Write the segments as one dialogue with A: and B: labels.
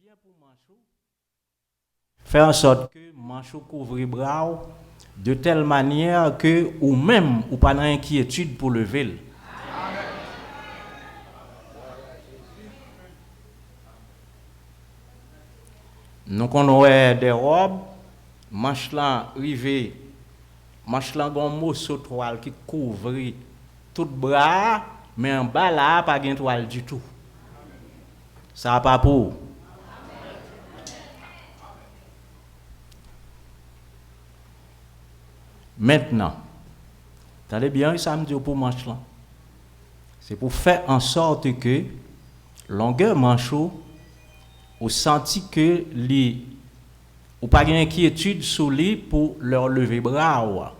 A: bien pour manchou, faire en sorte que manchou couvre les bras de telle manière que ou même ou pas d'inquiétude pour lever. Nous connaissons des robes, manche là rivé, manche là gon morceau toile qui couvre tout bras, mais en bas là pas de toile du tout. Ça pas pour. Maintenant, attendez bien, ça me dit pour manche là. C'est pour faire en sorte que longueur manchot ou senti que li ou pas d'inquiétude sur lui pour leur lever bras.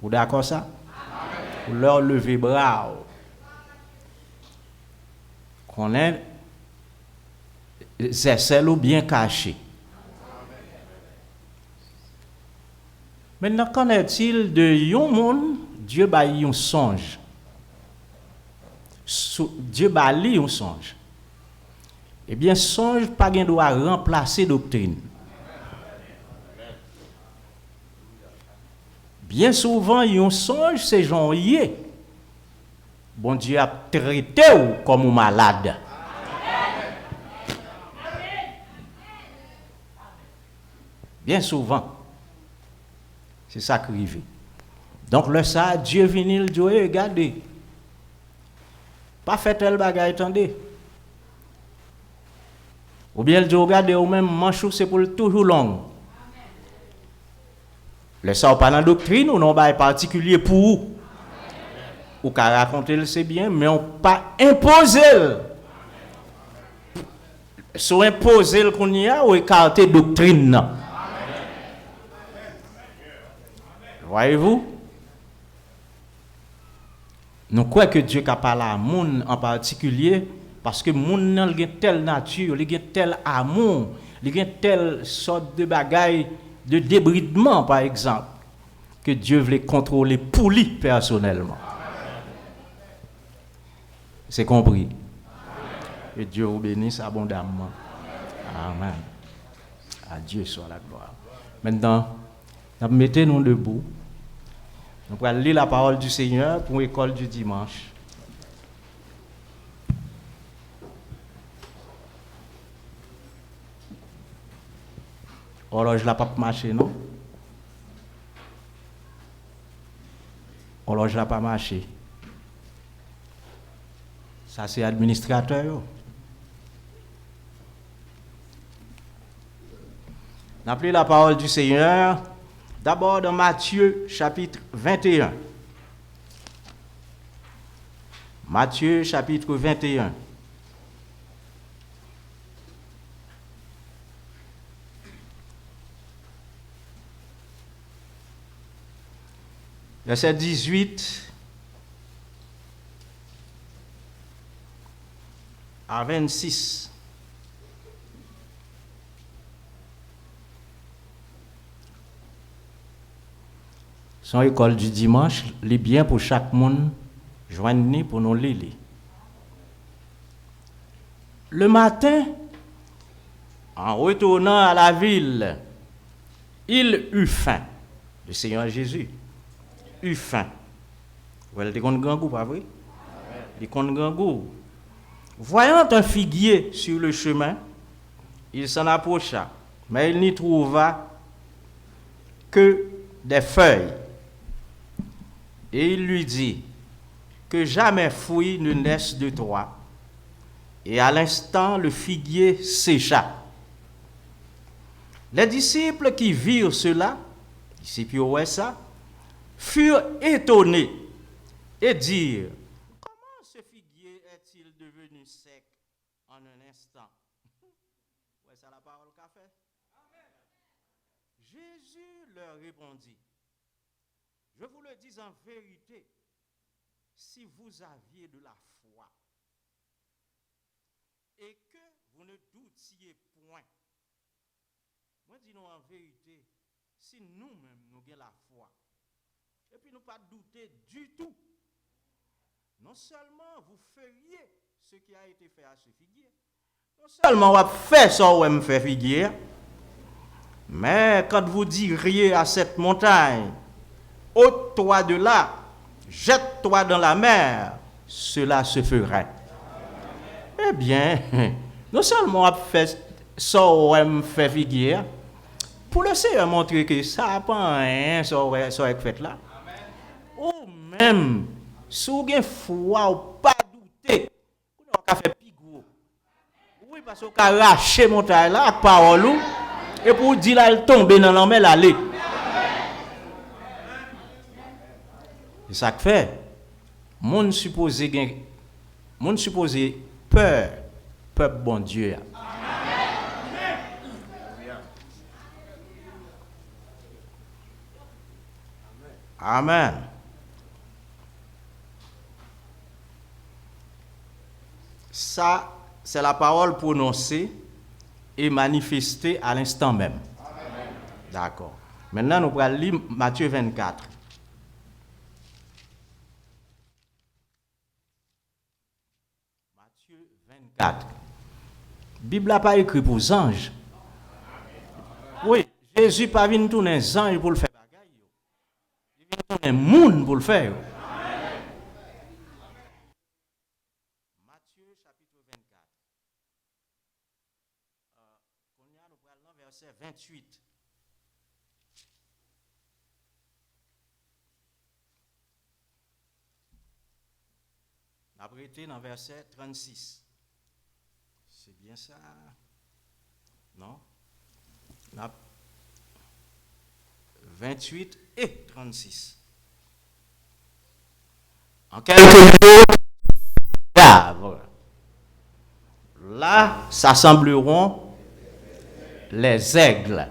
A: Vous d'accord ça? Pour leur lever bras. Qu'on est c'est ou bien caché. Maintenant, qu'en est-il de yon monde, Dieu ba yon songe. Dieu ba li yon songe. Eh bien, songe pas gen doit remplacer doctrine. Bien souvent, yon songe, c'est genre yé. Bon Dieu a traité ou comme un malade. Bien souvent. C'est ça qui arrive. Donc, le ça, Dieu vient le dire, regardez. Pas fait tel bagaille, attendez. Ou bien le dit, regardez, ou même manchou, c'est pour toujours long. Le ça, pas dans la doctrine, ou non, particulier pour vous. Ou qu'à raconter, c'est bien, mais on pas imposer. Soit imposer qu'on y a, ou écarter doctrine. Voyez-vous? Nous croyons que Dieu a parlé à moun en particulier parce que moun nan a telle nature, il a tel amour, il a telle sorte de bagaille de débridement par exemple que Dieu voulait contrôler pour lui personnellement. C'est compris. Et Dieu vous bénisse abondamment. Amen. À Dieu soit la gloire. Maintenant, mettez-nous debout. Nous allons lire la parole du Seigneur pour l'école du dimanche. Horloge la pas marché, non? Horloge la pas marché. Ça c'est administrateur. Nous allons lire la parole du Seigneur. D'abord dans Matthieu chapitre 21. Matthieu chapitre 21. Verset 18 à 26. Son école du dimanche, les bien pour chaque monde, joignez pour nous lire. Le matin, en retournant à la ville, il eut faim. Le Seigneur Jésus eut faim. Vous voyez, il compte grand goût, pas vrai? Il compte grand goût. Voyant un figuier sur le chemin, il s'en approcha, mais il n'y trouva que des feuilles. Et il lui dit, que jamais fruit ne naisse de toi. Et à l'instant, le figuier sécha. Les disciples qui virent cela, furent étonnés et dirent, comment ce figuier est-il devenu sec en un instant? Ouais, c'est la parole qu'a fait. Jésus leur répondit, je vous le dis en vérité, si vous aviez de la foi et que vous ne doutiez point, moi dis nous en vérité, si nous-mêmes nous avons la foi, et puis nous pas douter du tout, non seulement vous feriez ce qui a été fait à ce figuier, Non seulement on fait ça, on me fait figuer, mais quand vous diriez à cette montagne, ôte-toi de là, jette-toi dans la mer, cela se ferait. Eh bien, non seulement on fait ça, on me fait figuer, pour le Seigneur montrer que ça n'a pas rien, ça est fait là. Ou même, si vous avez foi ou pas douter, vous n'avez fait plus gros. Oui, parce que vous avez arraché mon taille là, avec parole, et pour dire là, elle tombe dans la mer, aller. C'est ça que fait. Mon supposé peur, peuple bon Dieu. Amen. Ça, c'est la parole prononcée et manifestée à l'instant même. D'accord. Maintenant, nous allons lire Matthieu 24. Matthieu 24. La Bible n'a pas écrit pour les anges. Oui, Jésus n'est pas venu tourner les anges pour le faire. Il vient tourner les monde pour le faire. Matthieu chapitre 24. Nous allons verset 28. Après, été dans verset 36. C'est bien ça? Non? 28 et 36. En quelques mots, là s'assembleront les aigles.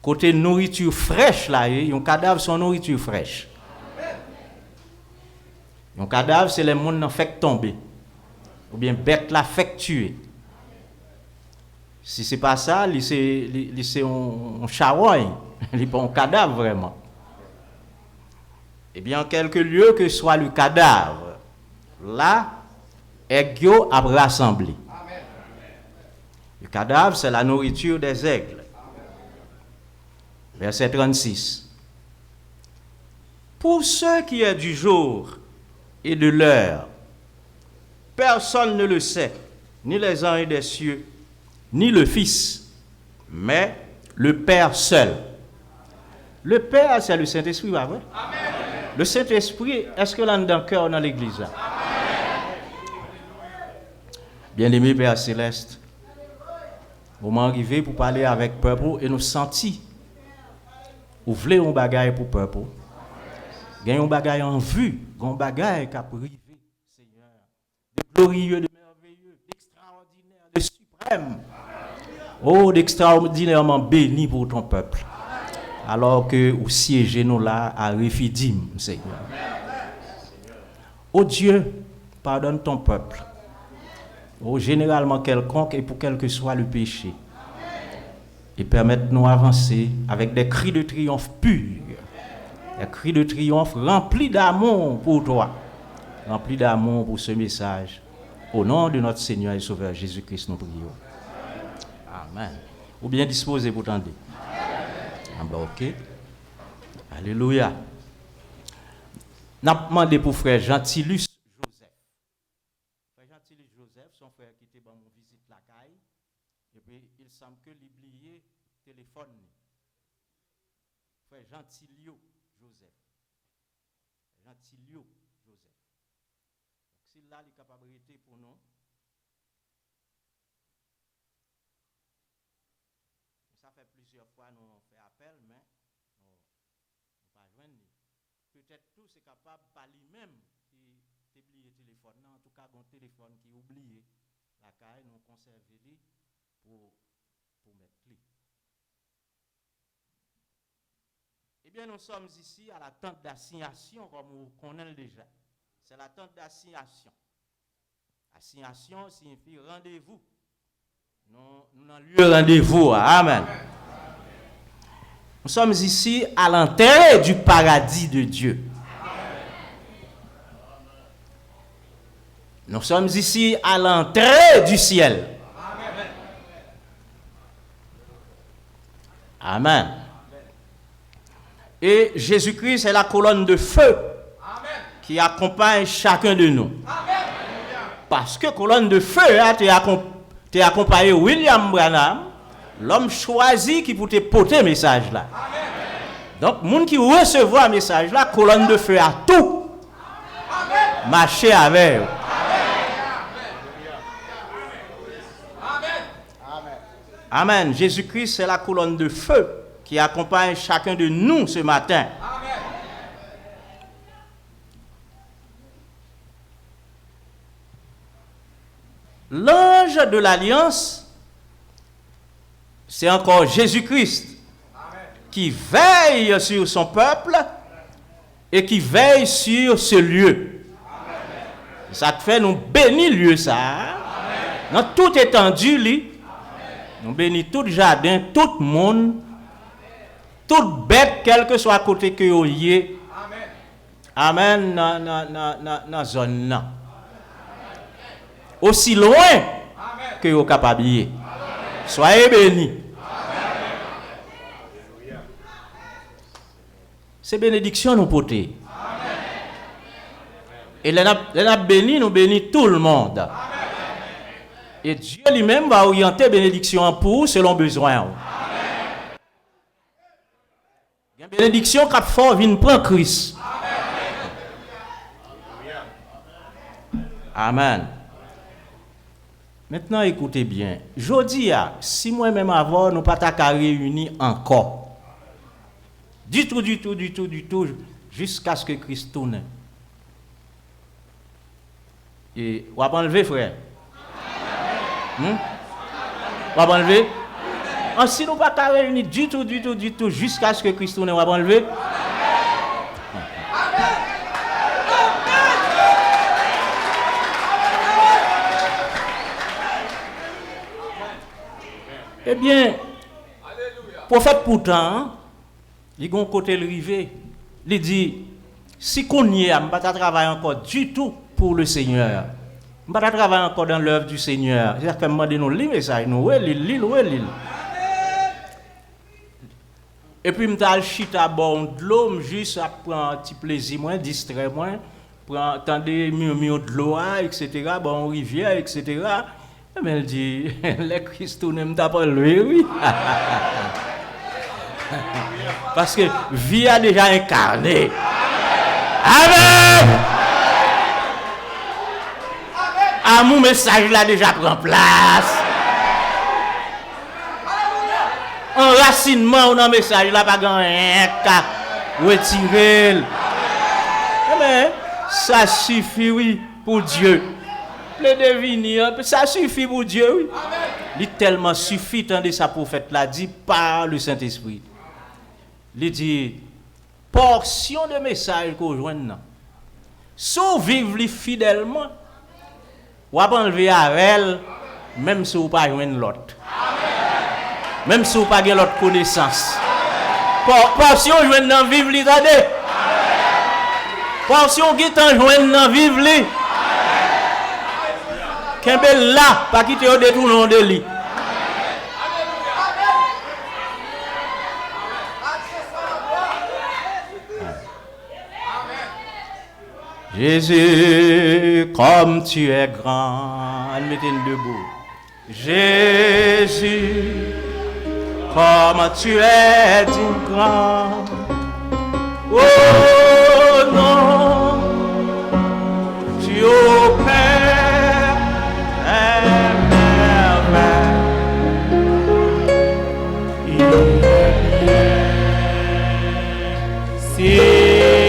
A: Côté nourriture fraîche, là, un cadavre, son nourriture fraîche. Un cadavre, c'est les monde qui fait tomber. Ou bien bête la fait tuer. Si ce n'est pas ça, c'est un charogne. Il n'est pas un cadavre vraiment. Eh bien, en quelques lieux que soit le cadavre, là, aigles a rassemblé. Le cadavre, c'est la nourriture des aigles. Verset 36. Pour ceux qui est du jour et de l'heure, personne ne le sait, ni les anges des cieux, ni le Fils, mais le Père seul. Le Père, c'est le Saint-Esprit, pas vrai? Le Saint-Esprit, est-ce que là, dans le cœur, dans l'église là? Bien-aimé Père Céleste, vous m'arrivez pour parler avec peuple et nous sentir. Vous voulez un bagage pour peuple. Gagne un bagage en vue, un bagage qui a privé, Seigneur. De glorieux, de merveilleux, d'extraordinaire, de suprême. Oh, d'extraordinairement béni pour ton peuple. Alors que vous siégez nous là à Refidim, Seigneur. Oh Dieu, pardonne ton peuple. Oh, généralement quelconque et pour quel que soit le péché. Et permette-nous d'avancer avec des cris de triomphe purs. Des cris de triomphe remplis d'amour pour toi. Remplis d'amour pour ce message. Au nom de notre Seigneur et Sauveur Jésus-Christ, nous prions. Amen. Ou bien disposé pour tendre. Ah ben ok. Alléluia. N'a demandé pour frère Gentilus Joseph. Frère Gentilus Joseph, son frère qui était dans mon visite la caille. Et puis il semble que l'oublié téléphone. Frère Gentilio Joseph. Gentilio Joseph. S'il a les capacités pour nous. Ça fait plusieurs fois nous on fait appel, mais nous ne pas joindre. Peut-être tout c'est capable par lui-même qui oublié le téléphone. En tout cas, un téléphone qui est oublié. La caille nous conserve pour mettre clé. Eh bien, nous sommes ici à la tente d'assignation, comme vous connaissez déjà. C'est la tente d'assignation. Assignation signifie rendez-vous. Nous avons lieu rendez-vous. Amen. Nous sommes ici à l'entrée du paradis de Dieu. Nous sommes ici à l'entrée du ciel. Amen. Et Jésus-Christ est la colonne de feu qui accompagne chacun de nous. Parce que colonne de feu, tu as accompagné William Branham, l'homme choisi qui pour te porter message là. Donc, les gens qui recevoir le message là, colonne de feu à tout. Marcher avec eux. Amen. Jésus-Christ, c'est la colonne de feu qui accompagne chacun de nous ce matin. Amen. L'ange de l'alliance, c'est encore Jésus-Christ qui veille sur son peuple et qui veille sur ce lieu. Amen. Ça te fait nous bénir lieu ça. Amen. Dans toute étendue, lui, nous bénissons tout jardin, tout le monde, toute bête, quel que soit côté que vous y. Amen. Dans la zone là. Aussi loin que vous êtes capable de y. Soyez bénis. C'est bénédiction nous porter. Et les bénis, nous bénissons tout le monde. Et Dieu lui-même va orienter bénédiction pour vous selon besoin. Il y a une bénédiction qui fort vient prendre Christ. Amen. Maintenant, écoutez bien. Je dis, si moi-même avant, nous ne pas réunis encore. Du tout, jusqu'à ce que Christ tourne. Et on va enlever, frère. On va enlever. Si nous ne pas réunis du tout, jusqu'à ce que Christ tourne, on va enlever. Eh bien, prophète pourtant, il y a un côté rivé. Il dit, si qu'on y est, je ne vais pas travailler encore du tout pour le Seigneur. Je ne vais pas travailler encore dans l'œuvre du Seigneur. C'est-à-dire que je vais nous lire ça, nous lire. Et puis, je vais chita bon de l'eau, juste à prendre un petit plaisir, moins distrait, moins, prendre des murmures de l'eau, etc., bon, rivière, etc. Mais elle dit, les Christ n'aiment pas lever, oui. Parce que vie a déjà incarné. Amen. Mon message là déjà prend place. Enracinement dans le message là pas gagné qu'à retirer. Mais ça suffit oui pour Dieu. Le deviner, ça suffit pour Dieu, oui. Il tellement suffit, tandis sa prophète l'a dit par le Saint-Esprit. Il dit, portion de message qu'on joint, si vous vivez fidèlement, vous pouvez enlever à elle, même si vous ne pouvez pas joindre l'autre. Même si vous n'avez pas l'autre connaissance. Portion joindre dans vivre, attendez. Portion qui est joindre dans vivre, qu'un bel là, pas quitter au détournement de lui. Jésus, comme tu es grand, mettez-nous debout. Jésus, comme tu es grand. Oh non, tu opères un merveille. Il est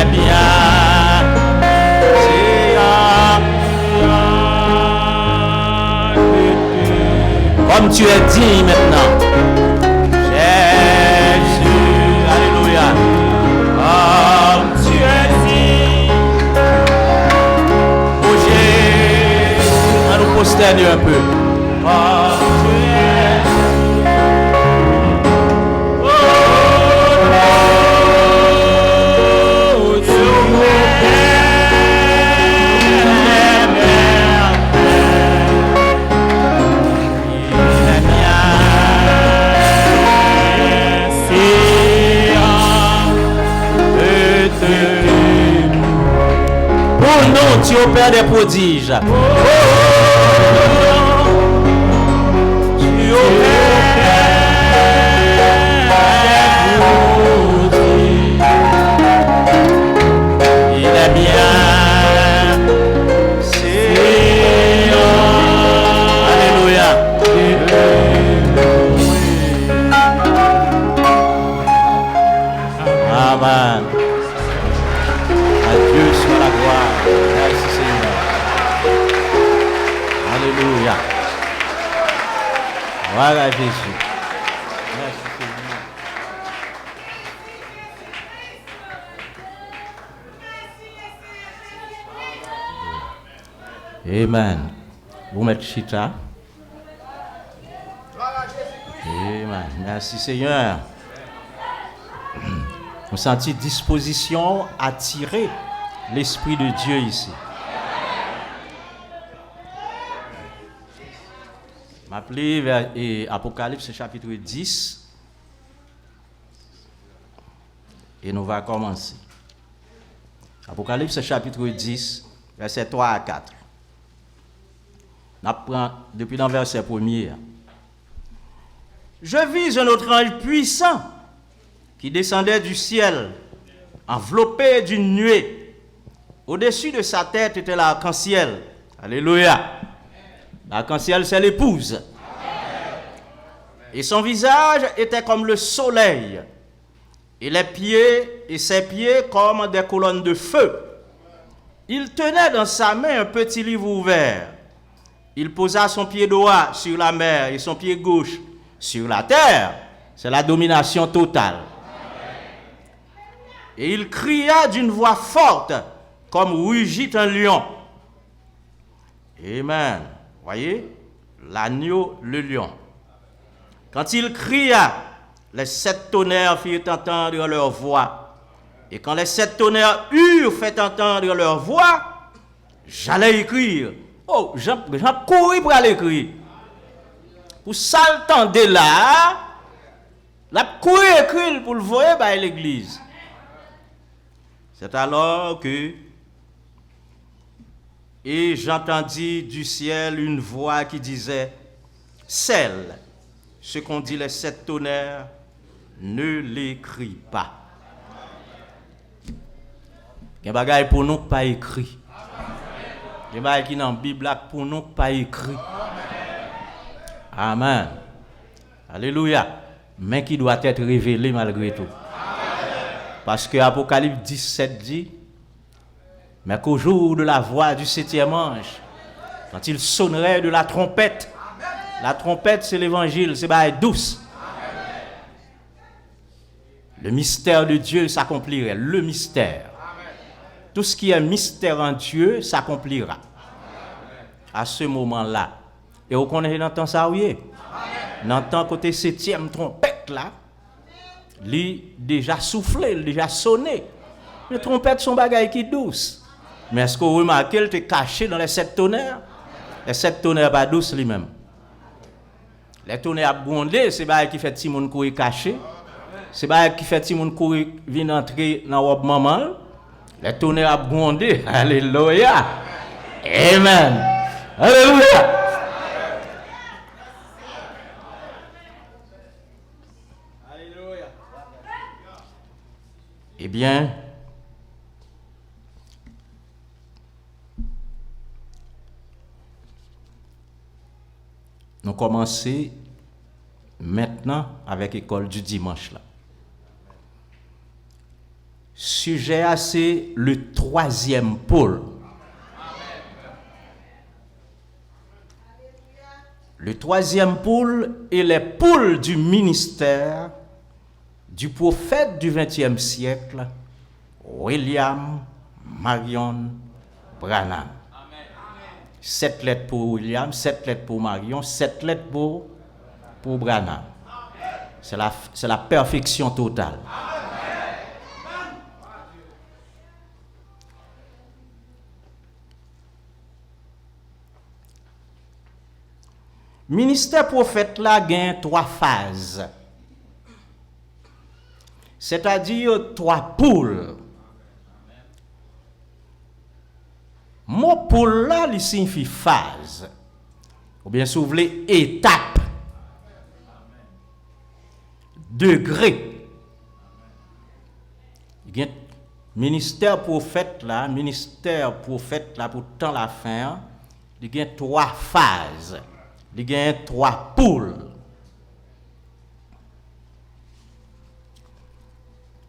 A: est bien. Comme tu es digne maintenant. Jésus, alléluia. Comme tu es digne. Oh Jésus, on nous prosterne un peu. Comme tu es. Oh, tu tu opères des prodiges. Oh, tu opères des prodiges. Il est bien. Alléluia. Amen. À Dieu soit la gloire. Merci Seigneur. Alléluia. Voilà Jésus. Merci Seigneur. Amen. Vous mettez chita. Amen. Merci Seigneur. On sentit disposition à tirer l'Esprit de Dieu ici. M'appeler vers Apocalypse chapitre 10 et nous va commencer. Apocalypse chapitre 10, verset 3 à 4. On apprend depuis dans le verset 1er. Je vis un autre ange puissant qui descendait du ciel, enveloppé d'une nuée. Au-dessus de sa tête était l'arc-en-ciel. Alléluia. L'arc-en-ciel, c'est l'épouse. Et son visage était comme le soleil. Et les pieds et ses pieds comme des colonnes de feu. Il tenait dans sa main un petit livre ouvert. Il posa son pied droit sur la mer et son pied gauche sur la terre. C'est la domination totale. Et il cria d'une voix forte, comme rugit un lion. Amen. Voyez, l'agneau, le lion. Quand il cria, les 7 tonnerres firent entendre leur voix. Et quand les 7 tonnerres eurent fait entendre leur voix, j'allais écrire. Oh, j'en couru pour aller écrire. Pour s'attendre là, la courir écrire pour le voir à l'église. C'est alors que, et j'entendis du ciel une voix qui disait, celle, ce qu'ont dit les 7 tonnerres, ne l'écris pas. Il y a des bagages pour nous pas écrit. Il y a des bagages qui dans la Bible pour nous pas écrit. Amen. Alléluia. Mais qui doit être révélé malgré tout. Parce que Apocalypse 17 dit, mais qu'au jour de la voix du 7e ange, quand il sonnerait de la trompette c'est l'évangile, c'est pas douce. Le mystère de Dieu s'accomplirait, le mystère. Tout ce qui est mystère en Dieu s'accomplira. À ce moment-là. Et vous connaissez dans le temps ça, oui. Dans le temps côté 7e trompette là, lui déjà soufflé, déjà sonné. Les trompettes sont bagailles qui douces. Mais est-ce que vous remarquez qu'elle était cachée dans les 7 tonnerres? Les 7 tonnerres pas douces lui-même. Les tonnerres abondés, c'est bagailles qui fait Timon courir caché. C'est bagailles qui fait Timon courir venir entrer dans robe maman. Les tonnerres abondés. Alléluia. Amen. Alléluia. Eh bien, nous commençons maintenant avec l'école du dimanche là. Sujet à c'est le troisième pôle. Le troisième pôle est les pôles du ministère du prophète du XXe siècle, William Marion Branham. 7 lettres pour William, 7 lettres pour Marion, 7 lettres pour Branham. C'est la perfection totale. Ministère prophète là gagne 3 phases. C'est-à-dire 3 pôles. Mon pôle là, il signifie phase. Ou bien si vous voulez, étape. Degré. Il y a ministère prophète là pour temps la fin, il y a 3 phases. Il y a 3 pôles.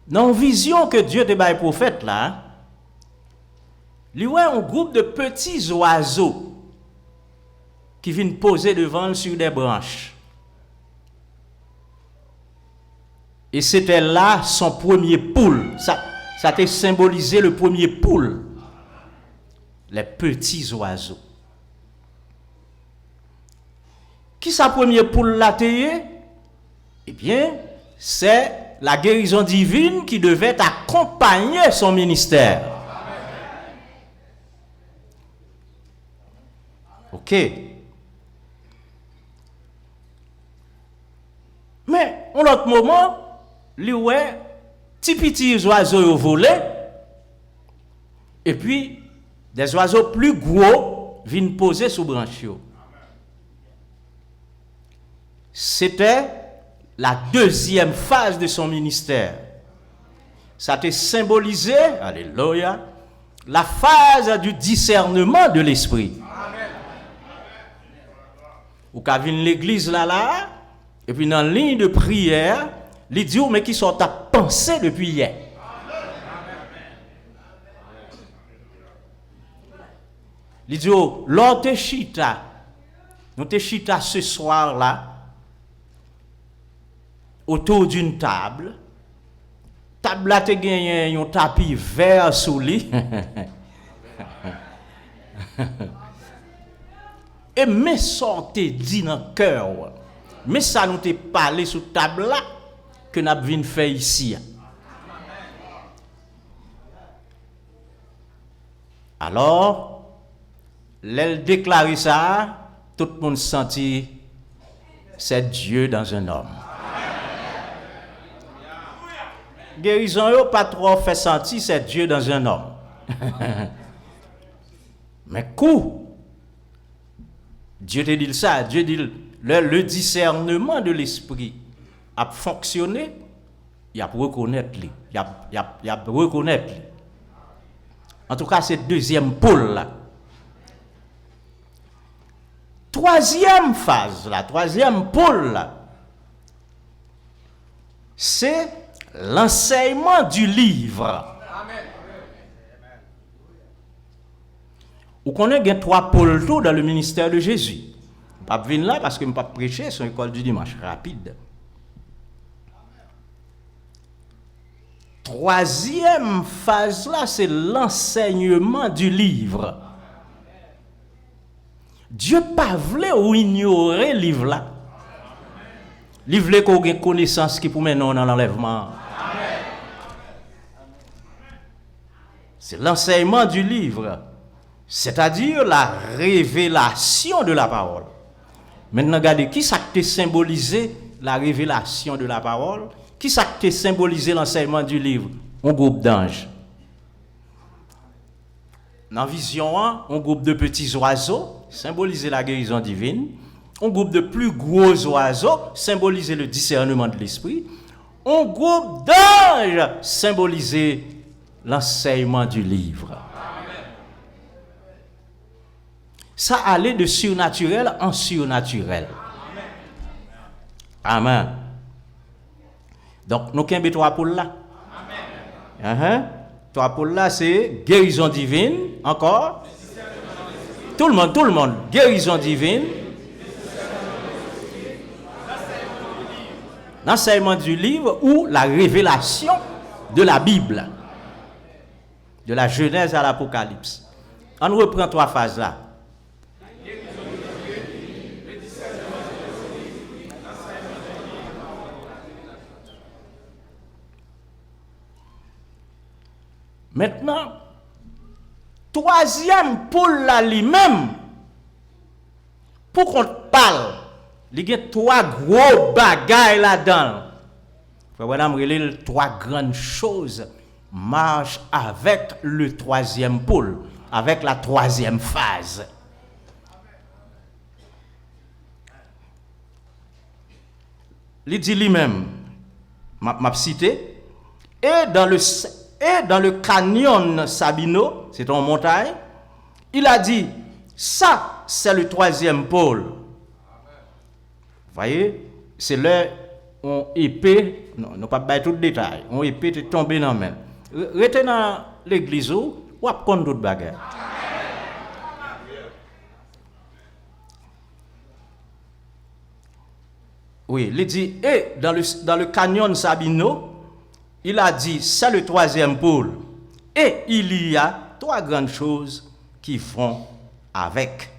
A: Dans la vision que Dieu te baille prophète là, il y a un groupe de petits oiseaux qui viennent poser devant sur des branches. Et c'était là son premier pôle. Ça a symbolisé le premier pôle. Les petits oiseaux. Qui sa premier pôle là t'ayé? Eh bien, c'est la guérison divine qui devait accompagner son ministère. Ok. Mais, en l'autre moment, les petits oiseaux volés, et puis, des oiseaux plus gros viennent poser sous branche. C'était la deuxième phase de son ministère. Ça a symbolisé, alléluia, la phase du discernement de l'esprit. Ou quand vient l'église là, et puis dans la ligne de prière, il dit, mais qui sont à penser depuis hier. Il dit, l'on te chita, nous te chita ce soir là, autour d'une table. Table là te gagné un tapis vert sous lui. Et mais sortez dit dans le cœur. Mais ça nous te parlé sous table là que n'a vinn faire ici. Alors, l'elle déclare ça, tout le monde sentit c'est Dieu dans un homme. Guérison yo pas trop fait sentir c'est Dieu dans un homme. Mais Dieu te dit ça, Dieu dit le discernement de l'esprit a fonctionné, il a reconnaître lui, il a reconnaître lui. En tout cas, c'est deuxième pôle là. Troisième phase, la troisième pôle là, c'est l'enseignement du livre. Vous connaissez 3 pôles tout dans le ministère de Jésus. Je ne vais pas venir là parce que je ne vais pas prêcher sur l'école du dimanche rapide. Troisième phase là, c'est l'enseignement du livre. Dieu pas voulait ou ignorer le livre là. Il voulait qu'on ait une connaissance qui pour mener dans l'enlèvement. C'est l'enseignement du livre. C'est-à-dire la révélation de la parole. Maintenant, regardez, qui ça a symbolisé la révélation de la parole? Qui ça a symbolisé l'enseignement du livre? Un groupe d'anges. Dans la vision 1, un groupe de petits oiseaux, symboliser la guérison divine. Un groupe de plus gros oiseaux, symboliser le discernement de l'esprit. Un groupe d'anges, symboliser l'enseignement du livre. Ça allait de surnaturel en surnaturel. Amen. Donc, nous avons 3 pôles là. Trois pôles là, c'est guérison divine. Encore. Tout le monde. Guérison divine. L'enseignement du livre ou la révélation de la Bible. De la Genèse à l'Apocalypse. On reprend trois phases là. Maintenant, troisième pôle là lui-même, pour qu'on parle, il y a trois gros bagailles là-dedans. Madame relève trois grandes choses marchent avec le troisième pôle, avec la troisième phase. Il dit lui-même, m'a cité, et dans le canyon Sabino, c'est en montagne, il a dit, ça c'est le troisième pôle. Vous voyez, c'est là on épée, non pas tout le détail, on épée est tombé dans la main. Restez dans l'église ou apprendre d'autres bagages. Oui, il dit, et dans le canyon Sabino, il a dit, c'est le troisième pôle. Et il y a trois grandes choses qui font avec.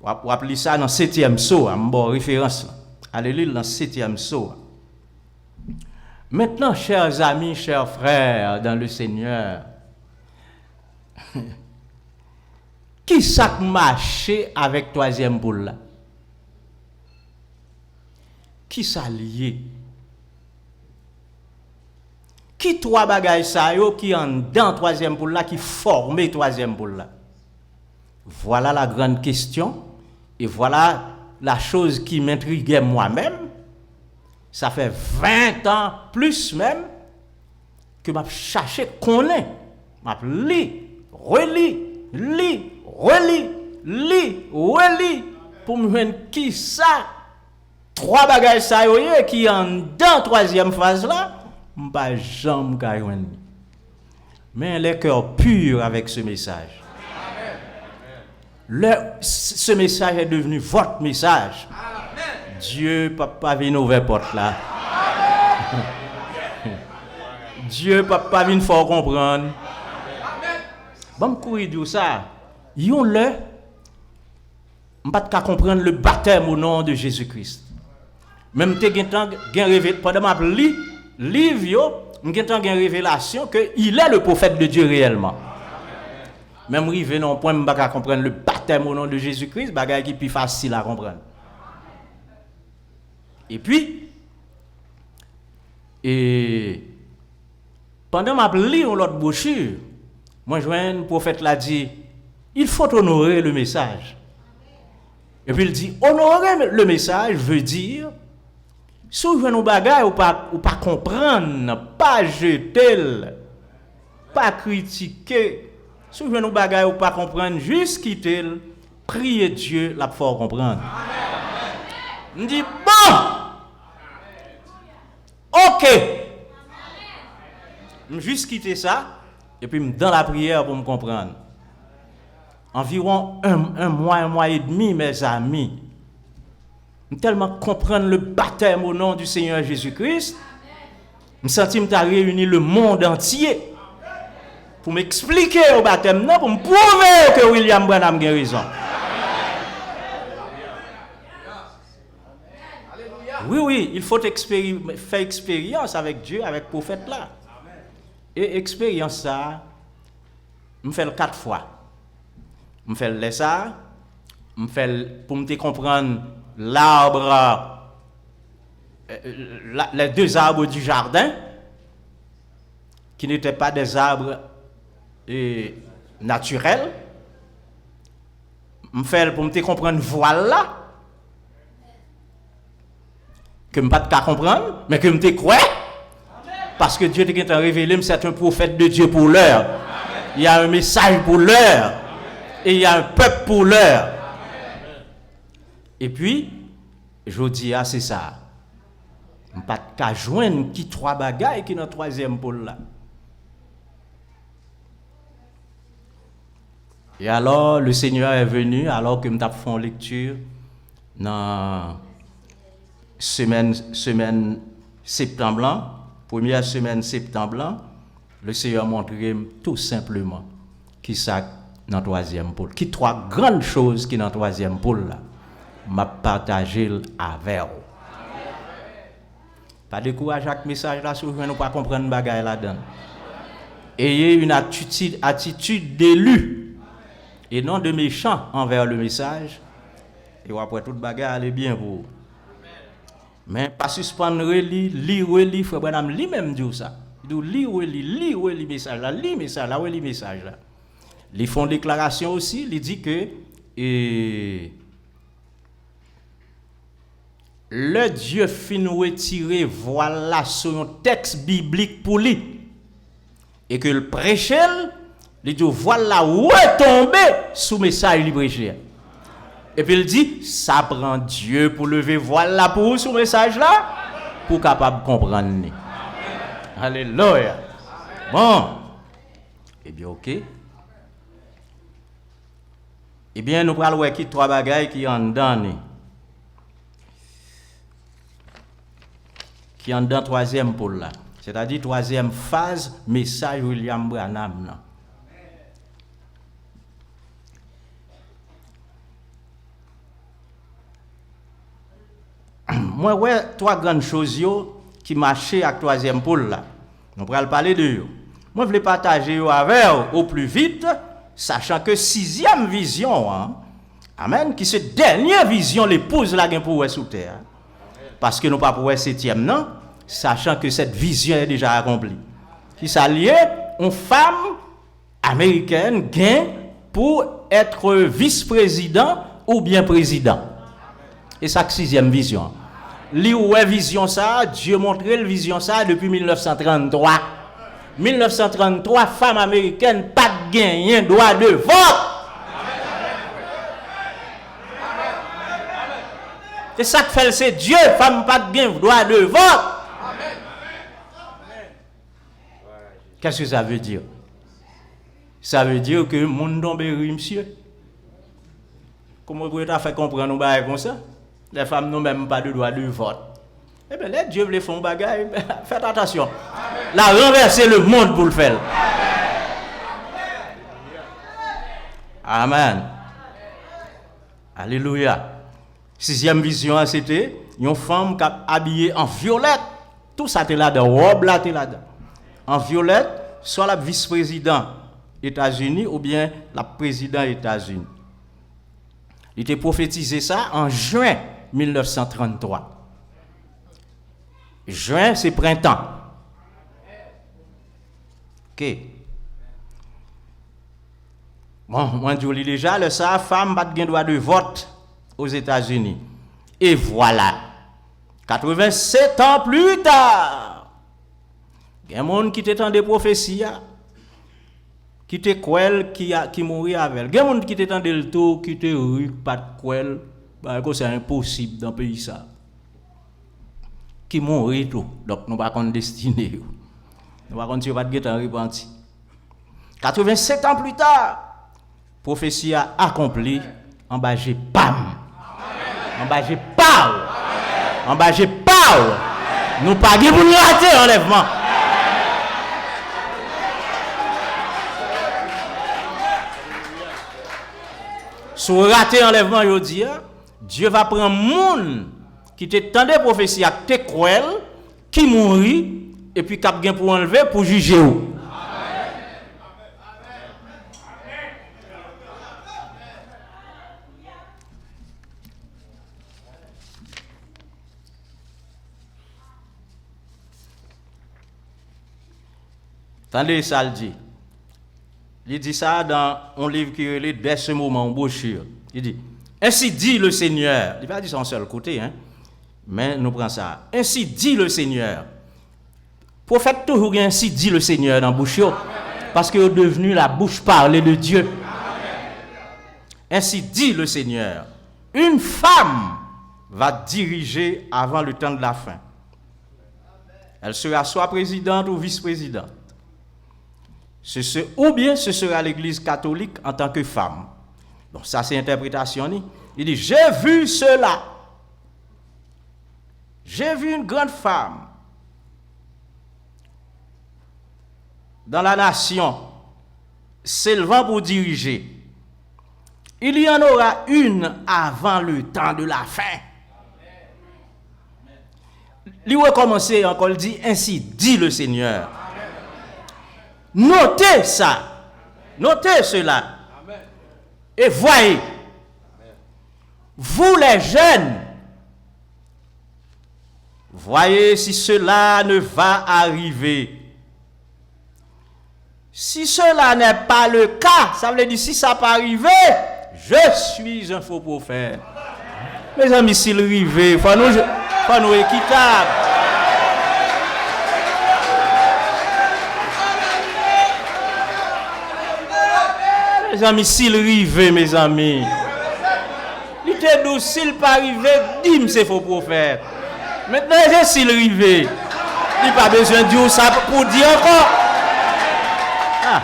A: On appelle ça dans le 7e saut, en bonne référence. Allez lire dans le 7e saut. Maintenant, chers amis, chers frères dans le Seigneur, qui s'est marché avec troisième pôle là? Qui s'est lié? Qui trois bagages ça yo qui en dans troisième pôle là qui formait troisième pôle là? Voilà la grande question et voilà la chose qui m'intriguait moi-même. Ça fait 20 ans plus même que m'a cherché connaître, m'a relis pour me voir qui ça trois bagages ça yo qui en dans troisième phase là. M'pas jamais gagne. Mais les cœurs purs avec ce message. Ce message est devenu votre message. Dieu papa vient ouvrir porte là. Dieu papa vient fort comprendre. Bon courir dire ça. Yon le m'pas pas comprendre le baptême au nom de Jésus-Christ. Même te gen révélé pendant m'a li livre yo, m'gen gen révélation que il est le prophète de Dieu réellement. Même rivé non point m'pa comprendre le baptême au nom de Jésus-Christ, bagay qui plus facile à comprendre. Et puis pendant m'a li l'autre brochure, moi joine prophète l'a dit, il faut honorer le message. Et puis il dit honorer le message veut dire si vous avez un bagage ou pas comprendre, pas jeter, pas critiquer, si vous avez un bagage ou pas comprendre, juste quitter, prier Dieu, la fort comprendre. On dit bon, ok, juste quitter ça, et puis dans la prière pour me comprendre. Environ un mois et demi, mes amis. Tellement comprendre le baptême au nom du Seigneur Jésus-Christ, je me sens que réuni le monde entier pour m'expliquer au baptême, non, pour me prouver que William Branham a raison. Oui, il faut faire expérience avec Dieu, avec le prophète là. Et expérience ça, je fais 4 fois. Je fais ça, je fais pour me comprendre l'arbre, les 2 arbres du jardin, qui n'étaient pas des arbres naturels. Je fais pour me comprendre voilà, que je ne peux pas comprendre, mais que je me crois, parce que Dieu t'a révélé, c'est un prophète de Dieu pour l'heure. Il y a un message pour l'heure, et il y a un peuple pour l'heure. Et puis, je dis, c'est ça. Je ne peux pas joindre qui 3 bagailles qui dans le 3e pôle là. Et alors, le Seigneur est venu, alors que nous avons fait une lecture dans semaine septembre, première semaine septembre, le Seigneur montre tout simplement qui ça dans le troisième pôle. Qui trois grandes choses qui dans le troisième pôle là, m'a partagé avec vous. Pas de courage avec message là, si vous ne pas comprendre bagaille là-dedans. Ayez une attitude d'élu et non de méchant envers le message. Et après toute bagarre, elle est bien pour vous. Mais pas suspendre, lire, frère Branham, lui-même dit ça. Il dit lire, message là, lis message là. Ils font déclaration aussi, il dit que le Dieu fin retirer voilà son texte biblique pour lui. Et que le prêchait, il dit voilà retomber sous message il prêchait. Et puis il dit ça prend Dieu pour lever voilà pour vous sous message là pour capable comprendre. Alléluia. Bon. Eh bien OK. Eh bien nous allons voir qui trois bagailles qui en dedans. Qui en dans troisième pôle là. C'est-à-dire troisième phase, message William Branham. Moi, ouais, trois grandes choses qui marchaient avec troisième pôle là. Nous allons parler de eux. Moi, je voulais partager avec vous au plus vite, sachant que sixième vision, hein, amen, qui c'est dernière vision, l'épouse la gain pour sous terre. Parce que nous pas pour septième, non? Sachant que cette vision est déjà accomplie. Qui s'allie une femme américaine gain pour être vice-président ou bien président. Et ça que sixième vision. Li ouais vision ça, Dieu montrait la vision ça depuis 1933. 1933, femme américaine pas gagné droit de vote. C'est ça que fait c'est Dieu, femme pas gagné droit de vote. Qu'est-ce que ça veut dire? Ça veut dire que monde tombe monsieur. Comment vous pouvez faire comprendre nous bail comme ça? Les femmes n'ont même pas de droit de vote. Eh bien, les dieux les font bagaille, faites attention. La renverser le monde pour le faire. Amen. Alléluia. Sixième vision, c'était une femme qui a habillée en violette. Tout ça était là-dedans. Robe là, était là-dedans. En violette, soit la vice-président États-Unis ou bien la président États-Unis. Il était prophétisé ça en juin 1933. Juin, c'est printemps. OK. Bon, moi je dis déjà, le sa femme n'a pas droit de vote aux États-Unis. Et voilà. 87 ans plus tard, il y a un monde qui était en des prophéties, qui était quoi, qui mourit avec. Il y a un monde qui était en des tour, qui était pas de quoi, c'est impossible dans le pays ça. Qui mourit tout. Donc nous pas qu'on destiné. Nous pas qu'on pas de guetter repenti. 87 ans plus tard, prophétie a accompli en bas j'ai pam. En bas j'ai pau. En bas j'ai pau. Nous pas pour nous rater enlèvement. Si vous ratez enlèvement, je dis, Dieu va prendre monde qui te tendait prophétie à te cruel, qui mourit, et puis cap gain pour enlever, pour juger ou. Attendez ça le dit. Il dit ça dans un livre qui est dès ce moment en brochure. Il dit, ainsi dit le Seigneur. Il va dire ça en seul côté, hein. Mais nous prenons ça. Ainsi dit le Seigneur. Prophète toujours ainsi dit le Seigneur dans la bouche. Parce qu'il est devenu la bouche parlée de Dieu. Ainsi dit le Seigneur. Une femme va diriger avant le temps de la fin. Elle sera soit présidente ou vice-présidente. Ou bien ce sera l'Église catholique en tant que femme. Donc ça c'est interprétation. Il dit, j'ai vu cela. J'ai vu une grande femme dans la nation s'élevant pour diriger. Il y en aura une avant le temps de la fin. Il recommence encore, il dit, ainsi dit le Seigneur. Notez ça. Notez cela. Et voyez, vous les jeunes, voyez si cela ne va arriver. Si cela n'est pas le cas, ça veut dire si ça peut arriver, je suis un faux prophète. Mes amis, s'il arrive, il faut nous équitables. Mes amis, s'il arrive, mes amis, il était doux, s'il pas arrivé, dis-moi c'est faux prophète. Maintenant, s'il arrive, il n'a pas besoin de dire ça pour dire encore. Ah.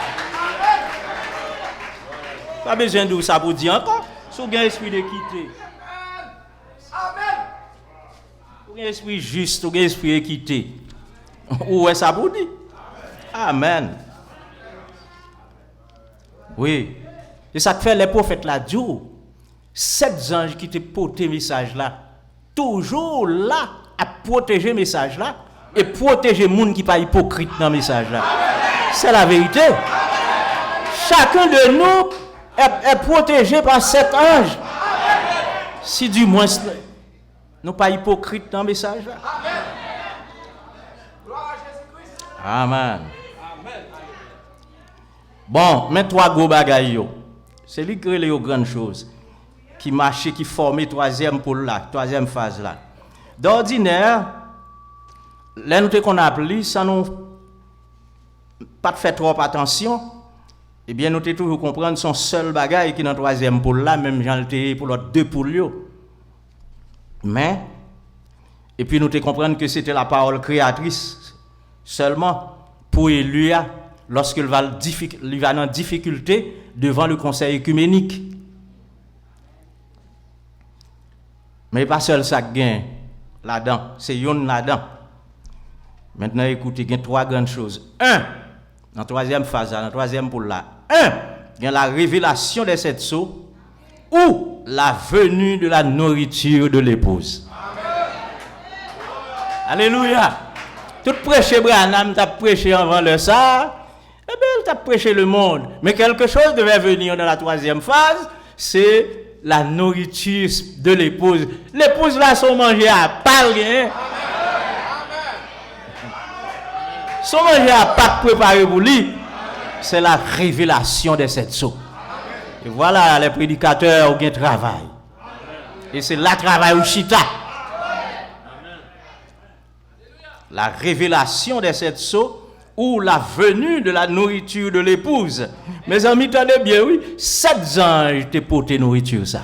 A: Pas besoin de dire ça pour dire encore. Si vous avez un esprit d'équité, vous avez un esprit juste, vous avez un esprit d'équité, où est ça pour dire? Amen. Oui. C'est ça que fait les prophètes là, Dieu. 7 anges qui te portent le message là, toujours là à protéger le message là et protéger les gens qui ne sont pas hypocrites dans le message là. C'est la vérité. Chacun de nous est protégé par 7 anges. Si du moins nous ne sommes pas hypocrites dans le message là. Amen. Bon, mais 3 gros bagailles. C'est lui qui crée les grandes choses. Qui marchait, qui formait troisième phase là. D'ordinaire, les nous qu'on appelle, ça nous pas fait trop attention. Eh bien, nous devons toujours comprendre son seul bagage qui est dans le troisième pôle là, même j'en ai pour l'autre 2 poules. Mais, et puis nous devons comprendre que c'était la parole créatrice seulement pour Élie lorsqu'il va en difficulté devant le conseil œcuménique. Mais pas seul ça gagne là-dedans, c'est yon là-dedans. Maintenant, écoutez, il y a 3 grandes choses. 1, dans la troisième phase, dans la troisième pôle là. 1, il y a la révélation des 7 sceaux ou la venue de la nourriture de l'épouse. Alléluia. Tout prêcher Branham, t'a prêché avant le ça, eh bien, il t'a prêché le monde. Mais quelque chose devait venir dans la troisième phase, c'est la nourriture de l'épouse. L'épouse là, son manger à pas rien. Son manger à pas préparé pour lui, c'est la révélation des 7 sceaux. Et voilà, les prédicateurs ont un travail. Et c'est là travail au chita. La révélation des 7 sceaux ou la venue de la nourriture de l'épouse. Mes amis, tenez bien, oui, 7 anges te porté nourriture ça.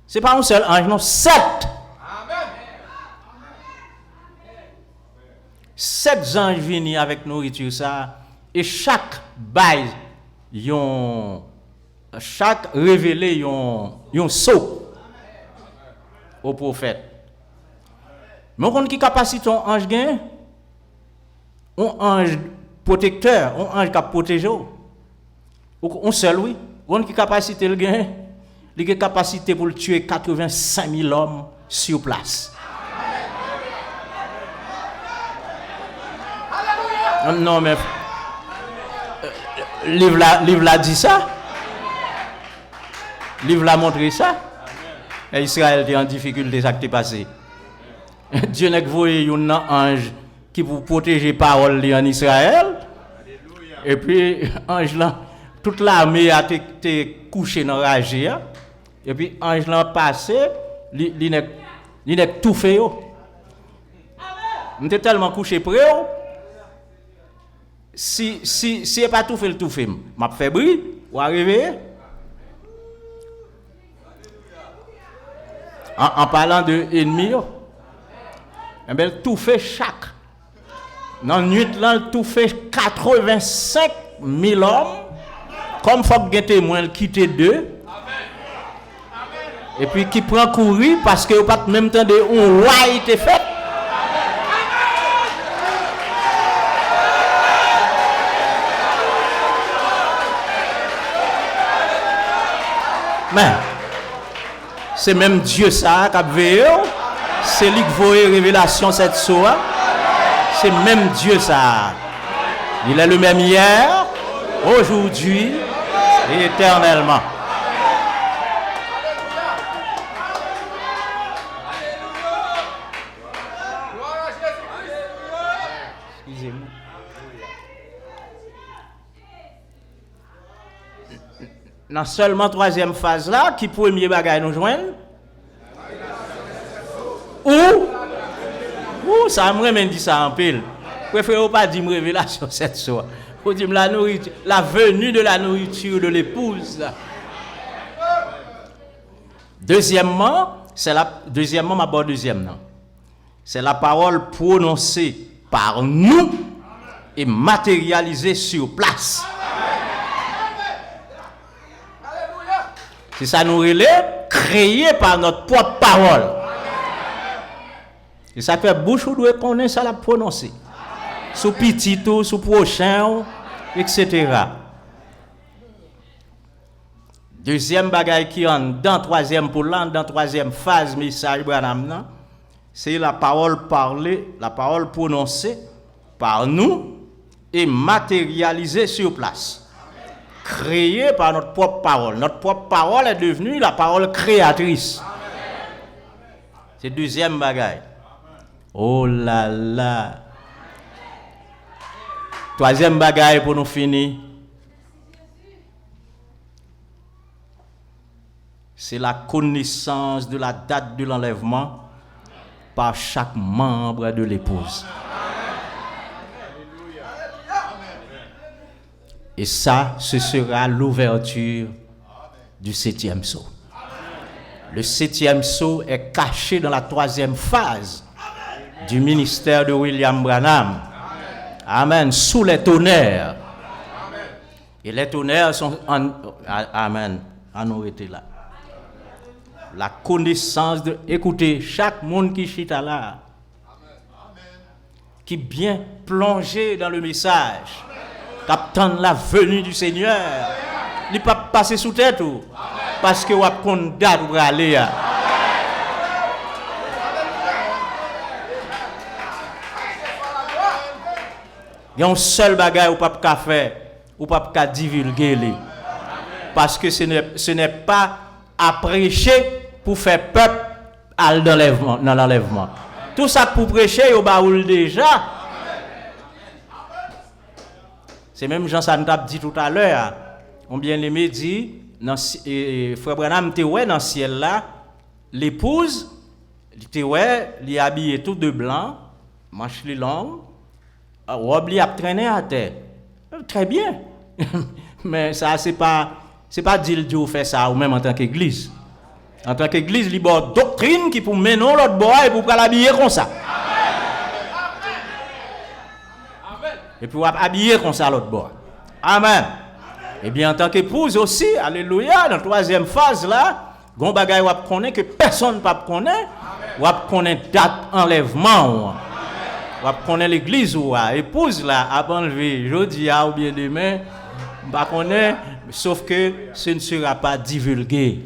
A: C'est pas un seul ange, non, 7. 7 anges viennent avec nourriture ça. Et chaque bail, chaque révélé, yon saut au prophète. Mais on qui capacité un ange gain, un ange protecteur, un ange qui protège. On seul oui, on qui capacité le gain, il a capacité pour tuer 85 000 hommes sur place. Non mais livre là dit ça. Livre là montré ça. Et Israël était en difficulté ça qui est passé. Dieu n'a envoyé un ange qui pour protéger parole en Israël. Et puis ange là toute l'armée a été couché dans rage. Et puis ange là passé, il n'est tout fait. On était tellement couché près. Si pas tout fait le tout fait, m'a fait bruit ou arriver. En parlant de ennemis, eh bien, tout fait chaque Dans la nuit, là, tout fait 85 000 hommes. Comme il faut que les témoins quittent d'eux. Et puis qui prend courir parce que pas même temps de un roi était fait. Mais c'est même Dieu ça qui a veillé. C'est lui qui voit révélation cette soirée. C'est même Dieu ça. Il est le même hier, aujourd'hui et éternellement. Excusez-moi. Dans seulement troisième phase là, qui premier bagage nous joindre? Ou ça me dit ça en pile. Préférez pas dire révélation cette soirée. Faut dire la nourriture, la venue de la nourriture de l'épouse. Deuxièmement, ma bonne deuxième non. C'est la parole prononcée par nous et matérialisée sur place. C'est ça nous relève, créé par notre propre parole. Et ça fait bouche ou doit connaître ça la prononcer. Sous petit ou sous prochain, etc. Deuxième bagaille qui entre dans troisième pour l'an, dans troisième phase message Branham, c'est la parole parlée, la parole prononcée par nous et matérialisée sur place. Créée par notre propre parole. Notre propre parole est devenue la parole créatrice. C'est deuxième bagaille. Oh là là. Troisième bagaille pour nous finir. C'est la connaissance de la date de l'enlèvement par chaque membre de l'épouse. Et ça, ce sera l'ouverture du 7e sceau. Le 7e sceau est caché dans la troisième phase du ministère de William Branham. Amen. Sous les tonnerres. Et les tonnerres sont... Amen. On était là. La connaissance de... Écoutez, chaque monde qui chita là, qui bien plongé dans le message, qui attend la venue du Seigneur, il ne peut pas passer sous tête ou parce que vous avez une date pour aller. Il y a un seul bagage où vous ne pouvez pas faire, ou pas divulguer. Parce que ce n'est pas à prêcher pour faire peuple dans l'enlèvement. Tout ça pour prêcher, au baoul déjà. C'est même Jean Santap dit tout à l'heure. On bien aimé dit, Frère Branham était dans le ciel là, l'épouse, il est habillé tout de blanc, manche longue, robe li a traîné à terre. Très bien. Mais ça c'est pas Dieu fait ça ou même en tant qu'église. En tant qu'église, il y a une doctrine qui pour mener l'autre bois et pour l'habiller comme ça. Et pour habiller comme ça l'autre bois. Amen. Et bien en tant qu'épouse aussi, alléluia, dans la troisième phase là, gon bagay wap connaît que personne ne connaît, wap connaît date enlèvement. Wap connaît l'église ou épouse là a enlevé jeudi ou bien demain, pas connaît, sauf que ce ne sera pas divulgué.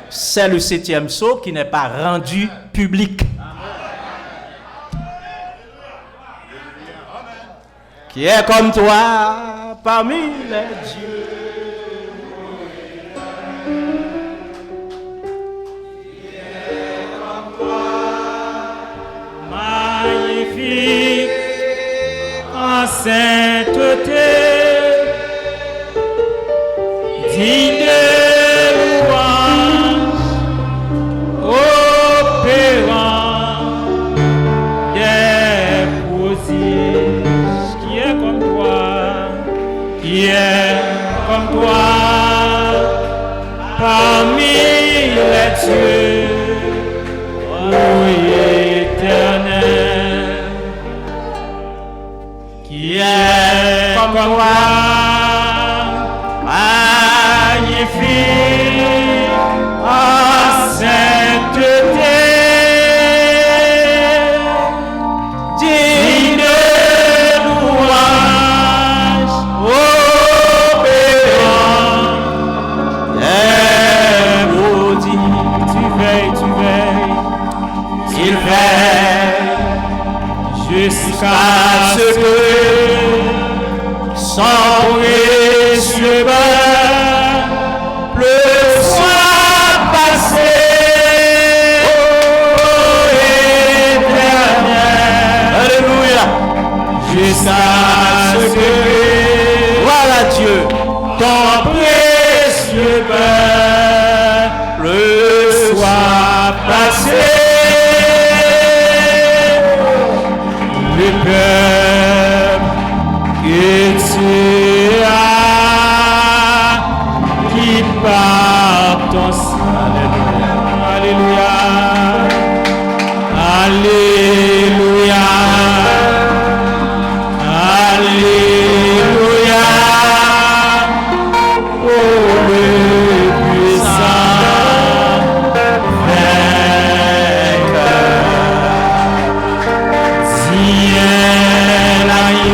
A: C'est le 7e sceau qui n'est pas rendu public. Qui est comme toi parmi les dieux. Qui est comme toi, magnifique en sainteté, digne de louange, opérant des prodiges. Qui est comme toi parmi les dieux, ô éternel. qui est comme toi, magnifique en sainteté, digne de louange, opérant des maudits. Tu veilles, il veille jusqu'à ce que son précieux peuple soit passé. Oh Éternel, alléluia, jusqu'à ce que, voilà Dieu, ton précieux peuple soit passé. Le peuple que tu as, qui par ton sang, alléluia, alléluia, alléluia, oh le puissant vainqueur, tiens l'agneau.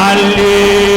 B: Alléluia.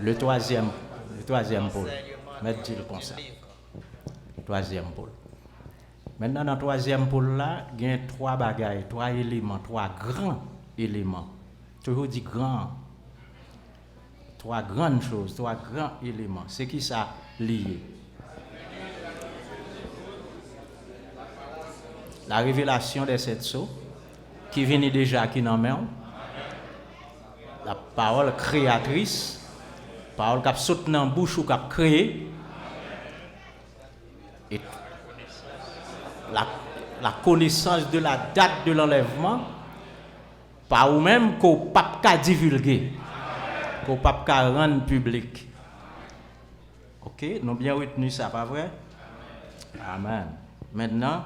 A: Le troisième pôle. Mettez-le comme ça. Troisième pôle. Maintenant, dans le troisième pôle là, il y a 3 bagailles, 3 éléments, 3 grands éléments. Toujours dit grand. 3 grandes choses, 3 grands éléments. C'est qui ça lié? La révélation des 7 sceaux, qui venait déjà qui n'en met. La parole créatrice, parole qui a sauté dans la bouche ou qui a créé. Et la connaissance de la date de l'enlèvement, par ou même qu'au pape qu'a divulgué, qu'au pape qu'a rendu public. Ok, nous avons bien retenu ça, pas vrai? Amen. Maintenant,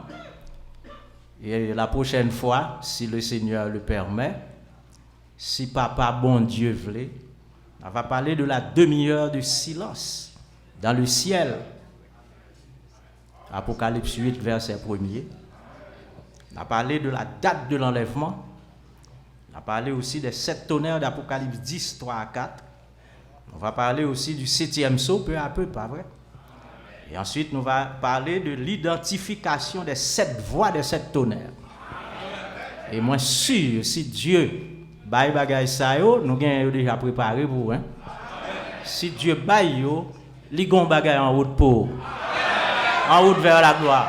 A: et la prochaine fois, si le Seigneur le permet, si Papa bon Dieu voulait, on va parler de la demi-heure de silence dans le ciel. Apocalypse 8, verset 1er. On a parlé de la date de l'enlèvement. On a parlé aussi des 7 tonnerres d'Apocalypse 10, 3 à 4. On va parler aussi du 7e sceau, peu à peu, pas vrai? Et ensuite, nous allons parler de l'identification des 7 voix des 7 tonnerres. Et moi, sûr, si Dieu baille bagay sa yo, nous avons déjà préparé pour. Hein? Si Dieu baille yo, li gon bagay en route pour. En route vers la gloire.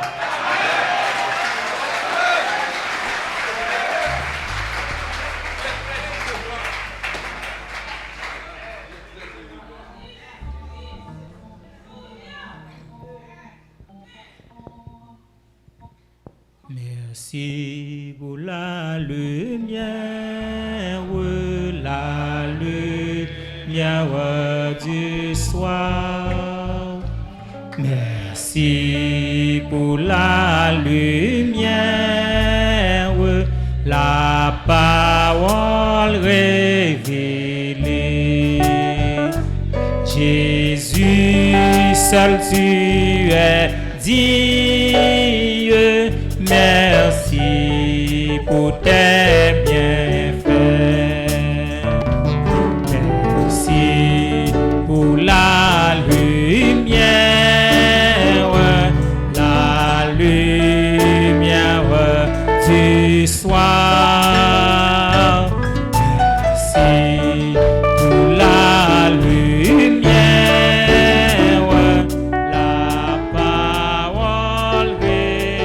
B: Merci pour la lumière du soir. Merci pour la lumière, la parole révélée. Jésus, seul tu es Dieu. Merci pour tes bienfaits. Merci pour la lumière du soir. Merci pour la lumière, la parole révélée.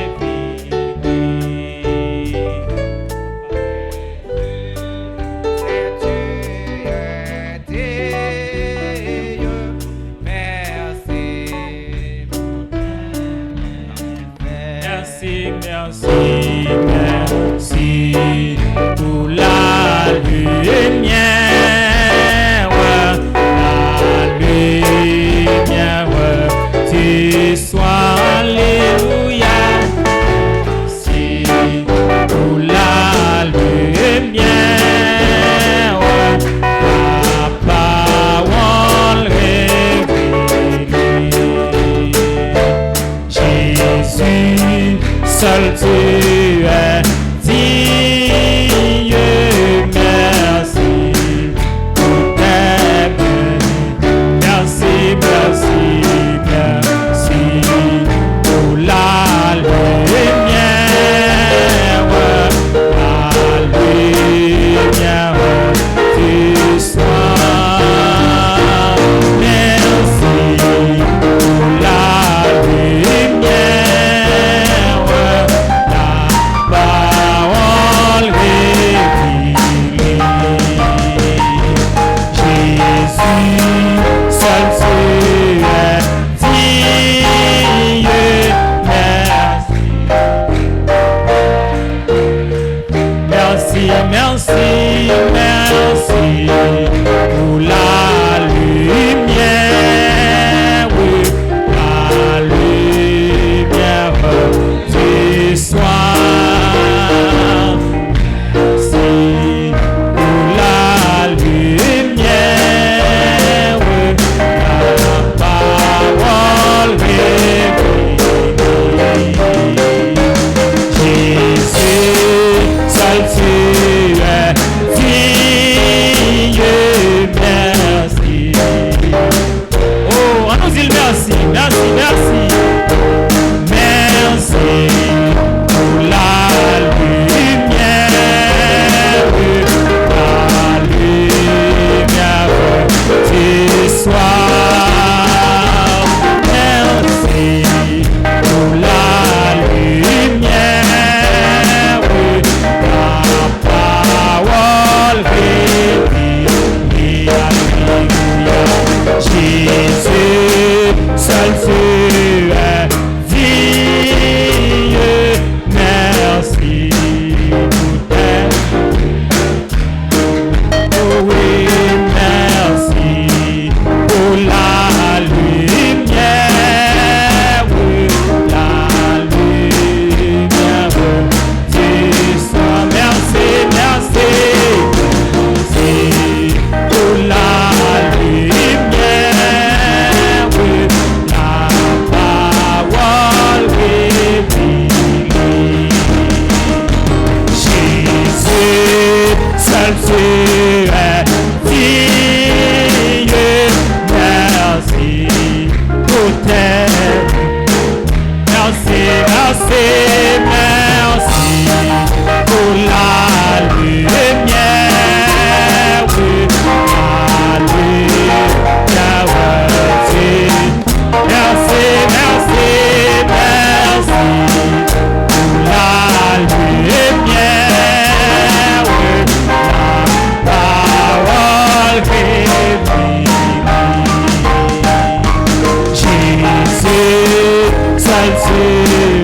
B: Jésus, seul tu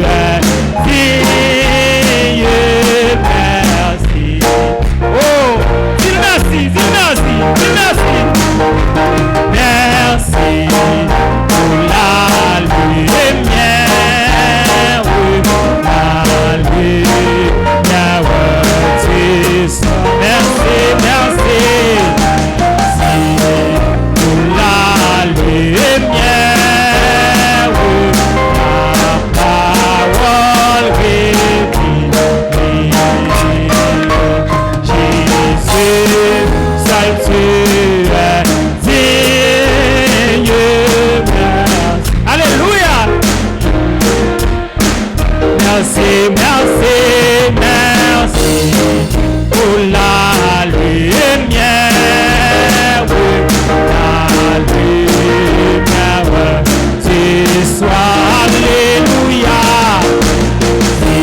B: es digne, merci. Oh, dis merci, dis merci, dis merci. Merci pour la lumière, oui, la lumière, tu sois. Merci, merci. Merci pour la lumière, oui, la parole révélée. Jésus, seul tu es digne, merci. Alléluia. Merci, merci, merci pour la lumière, oui, la lumière, tu sois. Alléluia. Oui,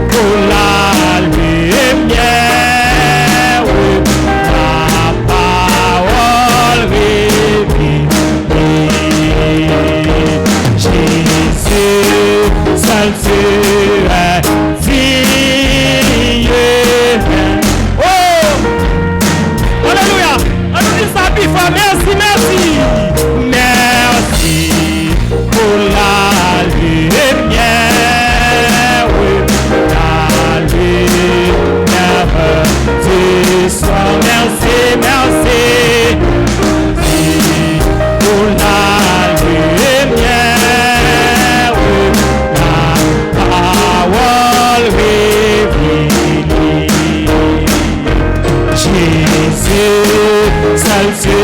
B: pour la lumière, oui, la parole révélée. Jésus, seul tu es digne. Oh, alléluia. On nous dit ça plus fort. Merci, merci. Merci pour la lumière, oui, la lumière, tu sois. Merci, merci. Merci pour la lumière, oui, la parole révélée. Jésus, seul tu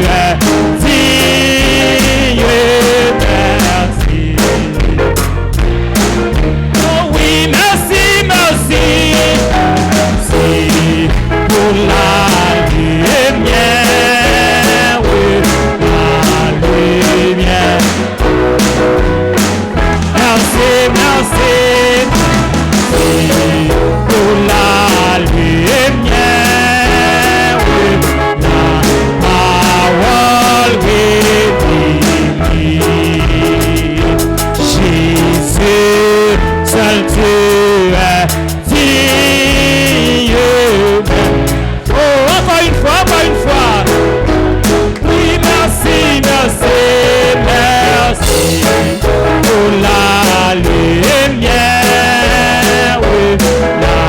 B: es digne, merci. Oh oui, merci, merci. Merci pour la lumière, oui, la lumière. Merci, merci. Merci pour la lumière, oui, la parole révélée. Jésus, seul tu es digne. Oh, encore une fois. Oui, merci, merci, merci pour la lumière, oui, la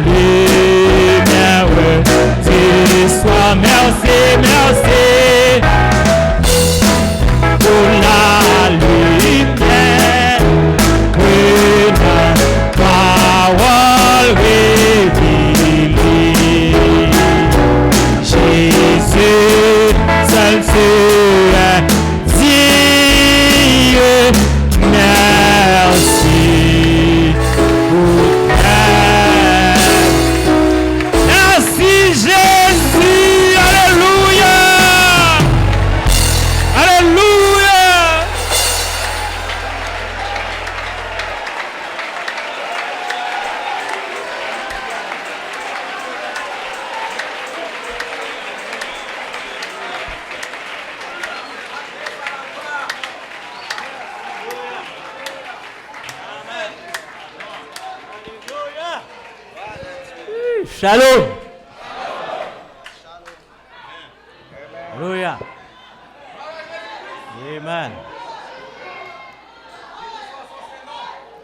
B: lumière, oui, tu sois. Merci, merci pour la lumière, oui, la parole révélée. Jésus, seul tu es digne, merci pour elle. Merci Jésus, alléluia, alléluia.
A: Shalom. Alléluia. Amen.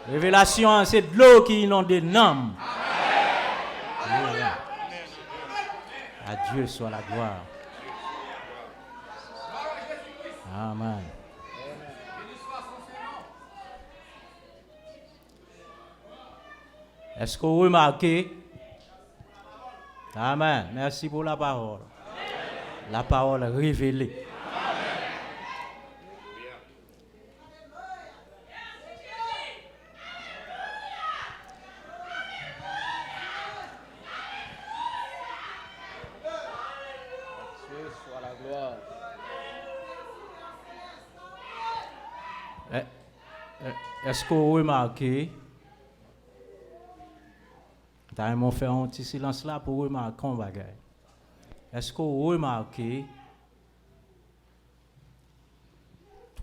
A: Révélation, c'est de l'eau qui inonde l'âme. Alléluia. À Dieu soit la gloire. Amen. Est-ce que vous remarquez? Amen. Merci pour la parole. La parole révélée.
C: Dieu soit la gloire.
A: Est-ce que vous remarquez? T'as fait un petit silence là pour remarquer un bagage. Est-ce que vous remarquez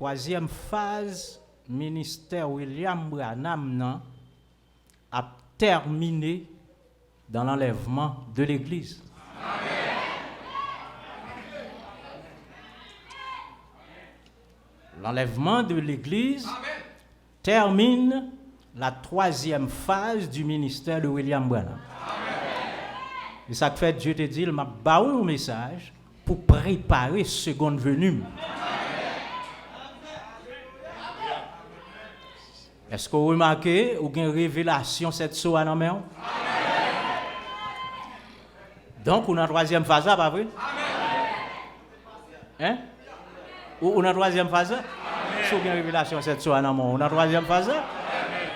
A: troisième phase, ministère William Branham a terminé dans l'enlèvement de l'Église. L'enlèvement de l'Église termine la troisième phase du ministère de William Branham. Et ça fait Dieu te dit, il m'a baou un message pour préparer seconde venue. Est-ce que vous remarquez ou une révélation cette soirée en main? Donc, on a la troisième phase, pas vrai? Hein? Ou on a la troisième phase? Si vous avez une révélation cette soirée en main, on a la troisième phase?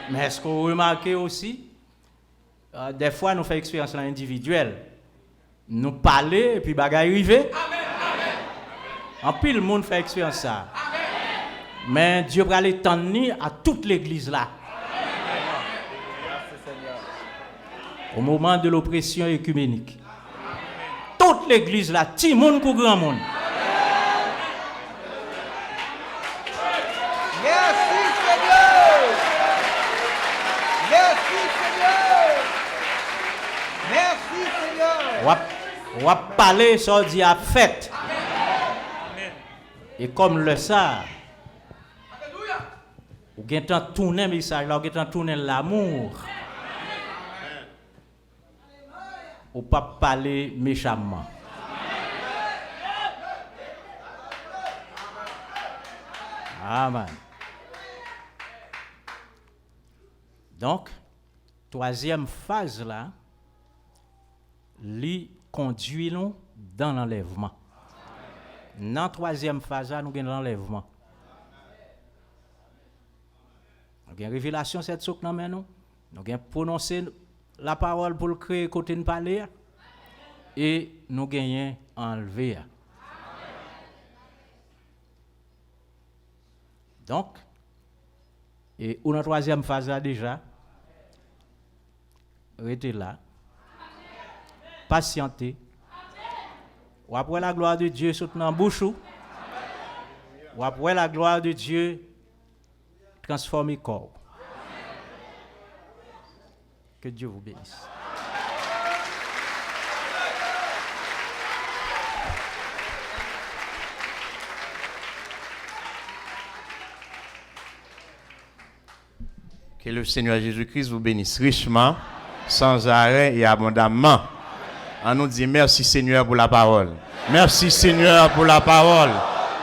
A: Mais est-ce que vous remarquez aussi? Des fois, nous faisons expérience individuelle. Nous parlons et puis bagaille arrive. En pile, le monde fait expérience ça. Mais Dieu va aller tendre à toute l'église là. Au moment de l'oppression œcuménique. Toute l'église là, petit monde pour grand monde.
C: Merci Seigneur. Merci Seigneur. Merci Seigneur.
A: On va parler sur dit à fête. Et comme le ça, ou gen tant tourner message là, ou gen tant tourner l'amour. Ou pas parler méchamment. Amen. Donc, troisième phase là, lui conduit nous dans l'enlèvement. Dans la troisième phase là, nous avons l'enlèvement. Nous avons une révélation cette soupe dans nous. Nous avons prononcé la parole pour le créer côté de parler. Et nous gagnons enlevé. Donc, et dans la troisième phase là déjà, restez là, patientez, ou après la gloire de Dieu saute dans la bouche, ou après la gloire de Dieu transformer le corps. Que Dieu vous bénisse.
D: Que le Seigneur Jésus-Christ vous bénisse richement, sans arrêt et abondamment. On nous dit merci Seigneur pour la parole. Merci Seigneur pour la parole.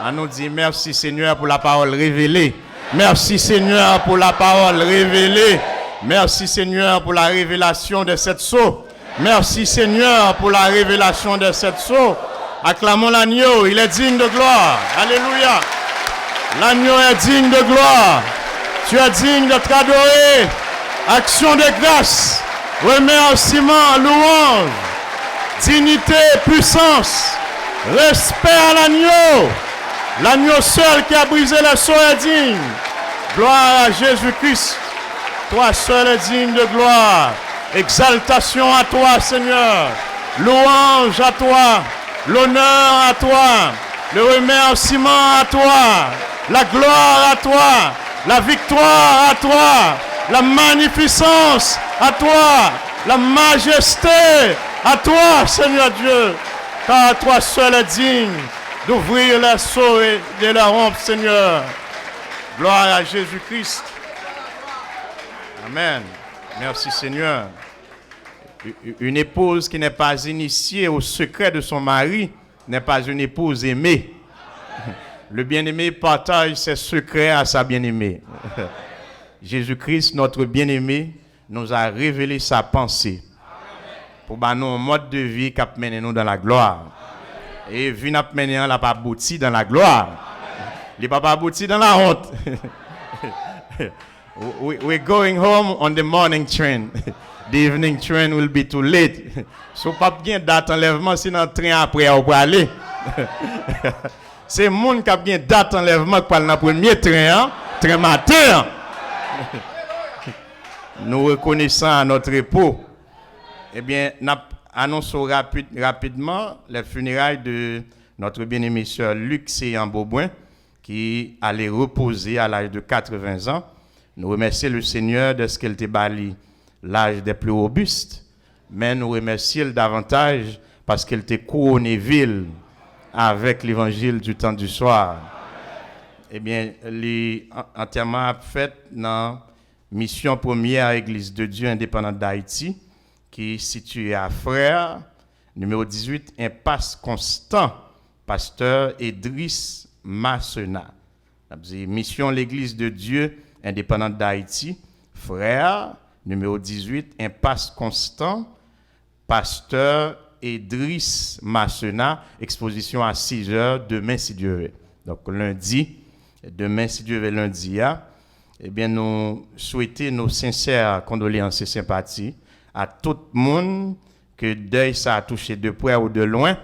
D: On nous dit merci Seigneur pour la parole révélée. Merci Seigneur pour la parole révélée. Merci Seigneur pour la révélation de cette sceau. Merci Seigneur pour la révélation de cette sceau. Acclamons l'agneau, il est digne de gloire. Alléluia. L'agneau est digne de gloire. Tu es digne d'être adoré. Action de grâce, remerciement, louange, dignité, puissance, respect à l'agneau. L'agneau seul qui a brisé le sceau est digne. Gloire à Jésus-Christ. Toi seul est digne de gloire. Exaltation à toi, Seigneur. Louange à toi. L'honneur à toi. Le remerciement à toi. La gloire à toi. La victoire à toi. La magnificence à toi. La majesté à toi, Seigneur Dieu. Car toi seul est digne d'ouvrir les sceaux et de la rompre, Seigneur. Gloire à Jésus-Christ. Amen. Merci, Seigneur. Une épouse qui n'est pas initiée au secret de son mari n'est pas une épouse aimée. Le bien-aimé partage ses secrets à sa bien-aimée. Jésus-Christ, notre bien-aimé, nous a révélé sa pensée pour nous un mode de vie qui a mené nous dans la gloire. Et vu n'a mené la pas abouti dans la gloire. Il pas abouti dans la honte. We're going home on the morning train. The evening train will be too late. So pas bien date enlèvement si dans train après on peut aller. C'est monde qui a bien date enlèvement pour aller dans premier train, train matin. Nous reconnaissons notre repos. Eh bien, nous annonçons rapidement les funérailles de notre bien-aimé sœur Luc Séan Beauboin, qui allait reposer à l'âge de 80 ans. Nous remercions le Seigneur de ce qu'il t'a bali l'âge des plus robustes, mais nous remercions davantage parce qu'il t'a couronné ville avec l'évangile du temps du soir. Eh bien, l'enterrement fait dans mission première à l'Église de Dieu indépendante d'Haïti, qui est située à Frères, numéro 18, Impasse Constant, pasteur Idriss Massena. Mission l'Église de Dieu indépendante d'Haïti, Frères, numéro 18, Impasse Constant, pasteur Idriss Massena, exposition à 6 heures, demain si Dieu veut. Donc lundi, demain si Dieu veut lundi, eh bien nous souhaitons nos sincères condoléances et sympathies à tout le monde que deuil ça a touché de près ou de loin,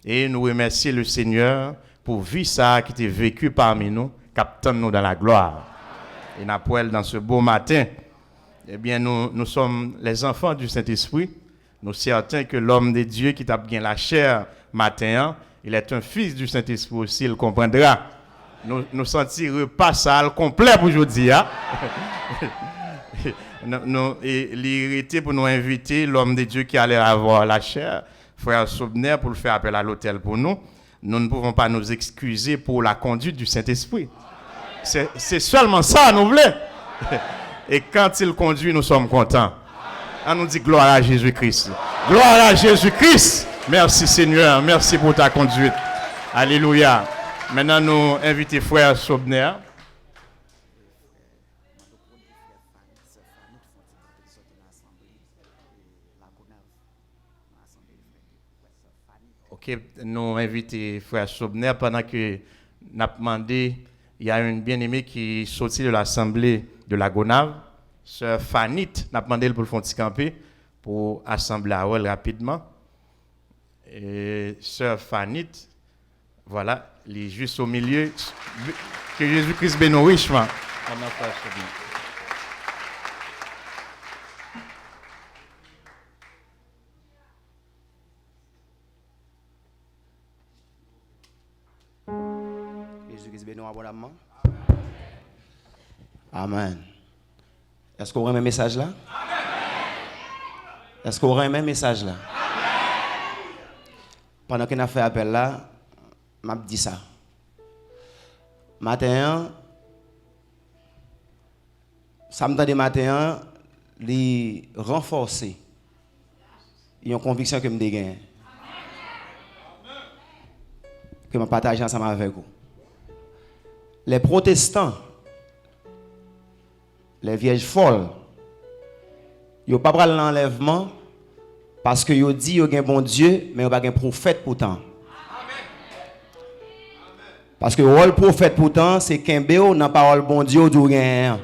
D: et nous remercions le Seigneur pour vie ça qui était vécu parmi nous, captant nous dans la gloire. Et nous dans ce beau matin, eh bien nous sommes les enfants du Saint-Esprit. Nous sommes certains que l'homme de Dieu qui t'a bien la chair matin, il est un fils du Saint-Esprit aussi, il comprendra. Nous sentir repas ça complet pour aujourd'hui. Il était pour nous inviter l'homme de Dieu qui allait avoir la chair, frère Sobner, pour le faire appel à l'hôtel pour nous. Nous ne pouvons pas nous excuser pour la conduite du Saint-Esprit. C'est seulement ça, nous voulons. Et quand il conduit, nous sommes contents. On nous dit gloire à Jésus-Christ. Gloire à Jésus-Christ. Merci Seigneur, merci pour ta conduite. Alléluia. Maintenant, nous invitons frère Sobner. Ok, nous invitons frère Sobner pendant que nous avons demandé, il y a une bien-aimée qui est sortie de l'assemblée de la Gonave, sœur Fanit, nous avons demandé pour le fond de camper pour assembler à elle rapidement. Et sœur Fanit, voilà, elle est juste au milieu. Que Jésus-Christ bénisse richement.
E: Jésus-Christ bénisse abondamment. Amen. Est-ce qu'on aura un même message là? Est-ce qu'on aura un même message là? Pendant qu'on a fait appel là, m'a dit ça. Matin, samedi matin, les renforcer. Ils ont conviction que me dégaine. Que je partage ensemble avec vous. Les protestants, les vierges folles, ils n'ont pas pris l'enlèvement parce qu'ils ont dit qu'ils ont un bon Dieu, mais ils n'ont pas un prophète pourtant. Parce que le prophète pourtant, c'est qu'un béo n'a pas parole bon Dieu du rien.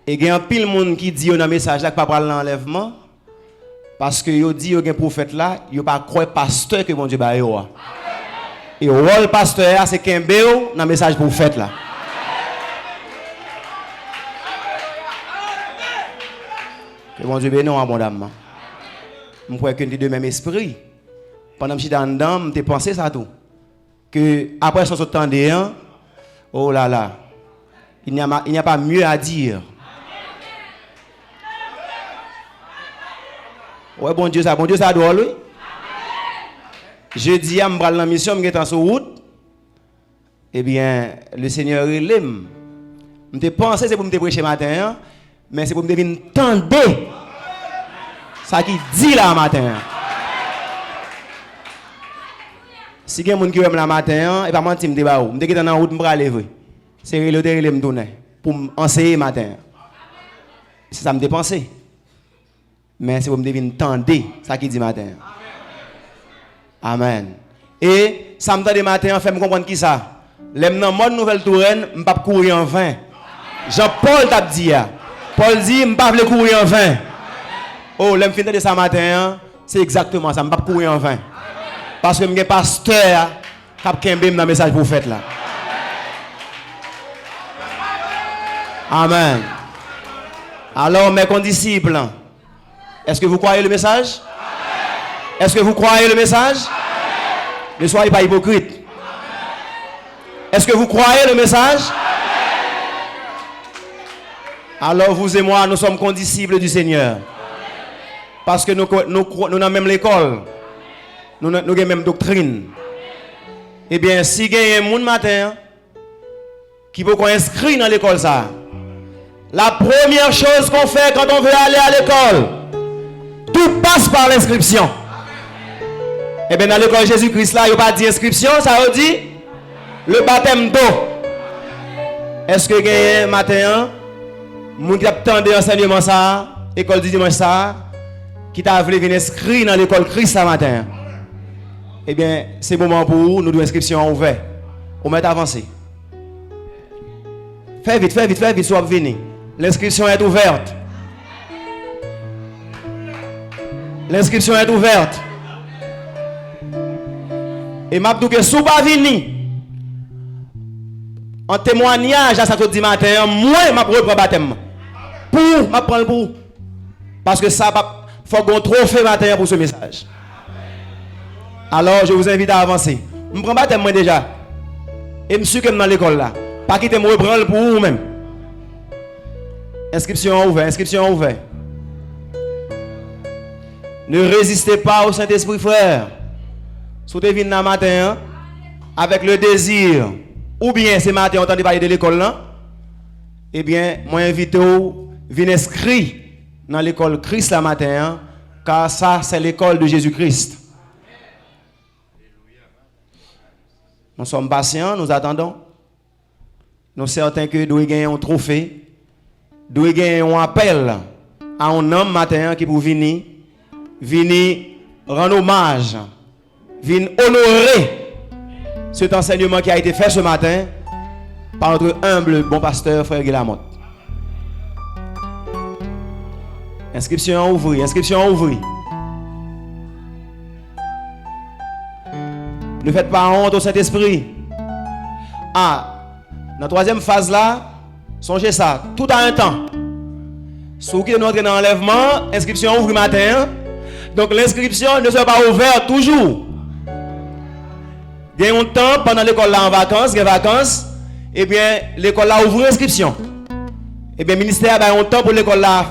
E: Et il y a un pile monde qui dit dans un message là que pas parler l'enlèvement parce que yo dit yo gen prophète là, yo pas croire pasteur que bon Dieu ba yo. Et le rôle pasteur c'est qu'un béo dans message prophète là. Que bon Dieu bénisse abondamment. Je crois que nous de même esprit. Pendant que je suis dans dedans, je pensé ça tout. Que après ce temps de oh là là, il n'y a pas mieux à dire. Ouais, bon Dieu, ça doit lui. Je dis à m'bral la mission, je suis sur route. Eh bien, le Seigneur l'aime. Je pensé c'est pour me prêcher matin, mais c'est pour me venir tendre ça qui dit là matin. Si il y a des gens qui aiment la matin, et pas mentir, je suis dans la route, je vais lever. C'est le dernier me donne pour enseigner matin. C'est ça me dépenser. Mais c'est pour me devenir tendre ça qui dit matin. Amen. Et samedi matin, fait me comprendre qui ça. L'aime dans mode nouvelle Touraine, je ne pas courir en vain. Jean-Paul t'a dit. Paul dit, je ne pas courir en vain. Oh, l'aime fin de ça matin, c'est exactement ça, je ne pas courir en vain. Parce que je suis pasteur qui a dans le message pour faites là. Amen. Alors, mes condisciples, est-ce que vous croyez le message? Est-ce que vous croyez le message? Ne soyez pas hypocrite. Est-ce que vous croyez le message? Alors vous et moi, nous sommes condisciples du Seigneur. Parce que nous avons même l'école. Nous avons même doctrine. Eh bien, si il y a un monde matin qui peut inscrire dans l'école ça, la première chose qu'on fait quand on veut aller à l'école, tout passe par l'inscription. Eh bien, dans l'école Jésus-Christ là, il n'y a pas dit inscription, ça veut dire le baptême d'eau. Est-ce que il y a un matin, moun qui attendait enseignement ça, école du dimanche ça, qui t'a voulu venir inscrire dans l'école Christ ce matin? Eh bien, c'est le moment pour nous de l'inscription ouverte. On met avancé. Fais vite, soit venu. L'inscription est ouverte. L'inscription est ouverte. Et m'a dit que si vous pas venu, en témoignage à ce matin, moi, je reprends le baptême. Je prends le pour. Parce que ça, il faut qu'on trophée matin pour ce message. Alors, je vous invite à avancer. Je prends le baptême moi déjà. Et je suis comme dans l'école là. Pas quitter moi reprendre pour vous-même. Inscription ouverte, inscription ouverte. Ne résistez pas au Saint-Esprit, frère. Si vous venez dans matin avec le désir, ou bien ce matin on entend parler de l'école là, eh bien, moi invite vous venir inscrire dans l'école Christ la matin, car ça c'est l'école de Jésus-Christ. Nous sommes patients, nous attendons. Nous sommes certains que nous devons gagner un trophée, nous devons gagner un appel à un homme matin qui peut venir rendre hommage, venir honorer cet enseignement qui a été fait ce matin par notre humble bon pasteur frère Guilamotte. Inscription ouvrie, inscription ouvrie. Ne faites pas honte au Saint-Esprit. Dans la troisième phase là, songez ça, tout a un temps. Si vous qui entrer dans l'enlèvement, inscription ouvre matin. Donc l'inscription ne sera pas ouverte toujours. Il y a un temps pendant l'école là en vacances, il y a vacances, et bien l'école là ouvre l'inscription. Et bien le ministère a un temps pour l'école là,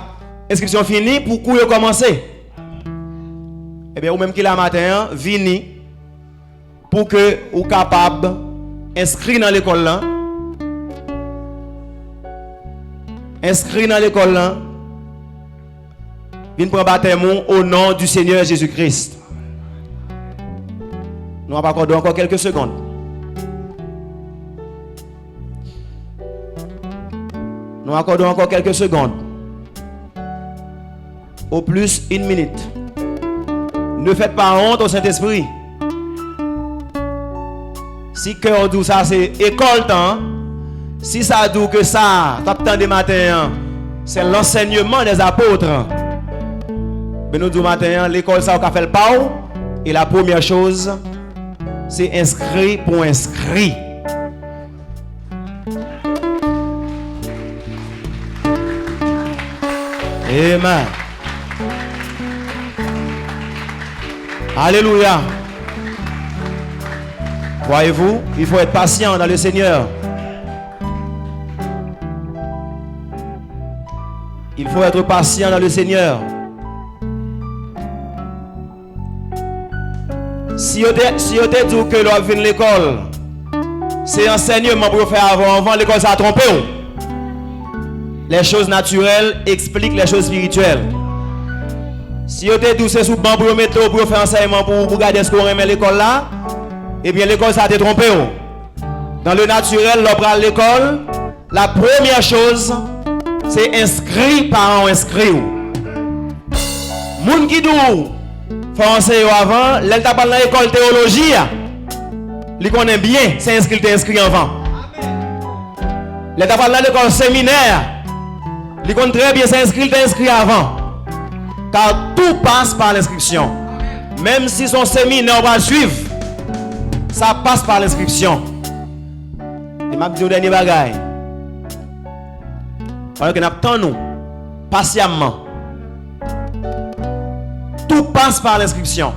E: inscription finie pour courir commencer. Et bien ou même qui là matin, vini pour que vous capable inscrire dans l'école là. Inscrit dans l'école là. Viens prendre baptême au nom du Seigneur Jésus-Christ. Nous allons accorder encore quelques secondes. Nous accordons encore quelques secondes. Au plus 1 minute. Ne faites pas honte au Saint-Esprit. Si cœur doux ça c'est école temps. Si ça dit que ça, t'attends des matins, c'est l'enseignement des apôtres. Mais nous disons matin, l'école ça a fait le pas. Et la première chose, c'est inscrit pour inscrit. Amen. Alléluia. Voyez-vous, il faut être patient dans le Seigneur. Il faut être patient dans le Seigneur. Si vous te dit que l'on vient de l'école, c'est enseignement pour faire avant l'école, ça a trompé. Les choses naturelles expliquent les choses spirituelles. Si vous te dit que c'est sous banc pour mettre pour faire enseignement pour garder ce qu'on remet l'école là, eh bien l'école ça a été trompé. Dans le naturel, l'on prend l'école, la première chose, c'est inscrit par un inscrit. Moun qui dou français avant, l'elle parle dans l'école théologie, il connaît bien, c'est inscrit avant. L'elle parle dans l'école séminaire, il connaît très bien, c'est inscrit avant. Car tout passe par l'inscription. Même si son séminaire va suivre, ça passe par l'inscription. Et m'a dit au dernier bagaille. Alors que nous attendons patiemment. Tout passe par l'inscription.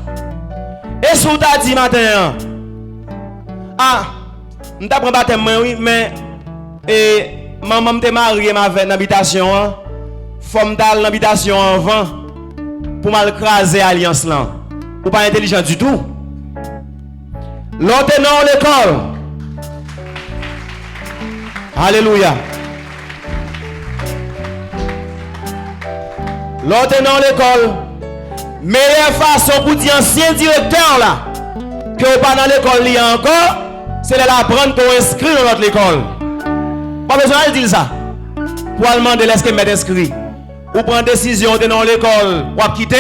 E: Et si on t'a dit matin, Je prends baptême, oui, mais maman m'a marié dans l'habitation. Faut me dans l'habitation avant pour m'écraser l'alliance là. Ou pas intelligent du tout. L'autre non l'école. Alléluia. L'autre non l'école. Meilleure façon pour dire ancien directeur là que vous pas dans l'école li encore, c'est de l'apprendre pour inscrire dans notre école. Pas besoin de dire ça. Pour demander est-ce que mettre inscrit. Ou prendre décision de dans l'école ou quitter,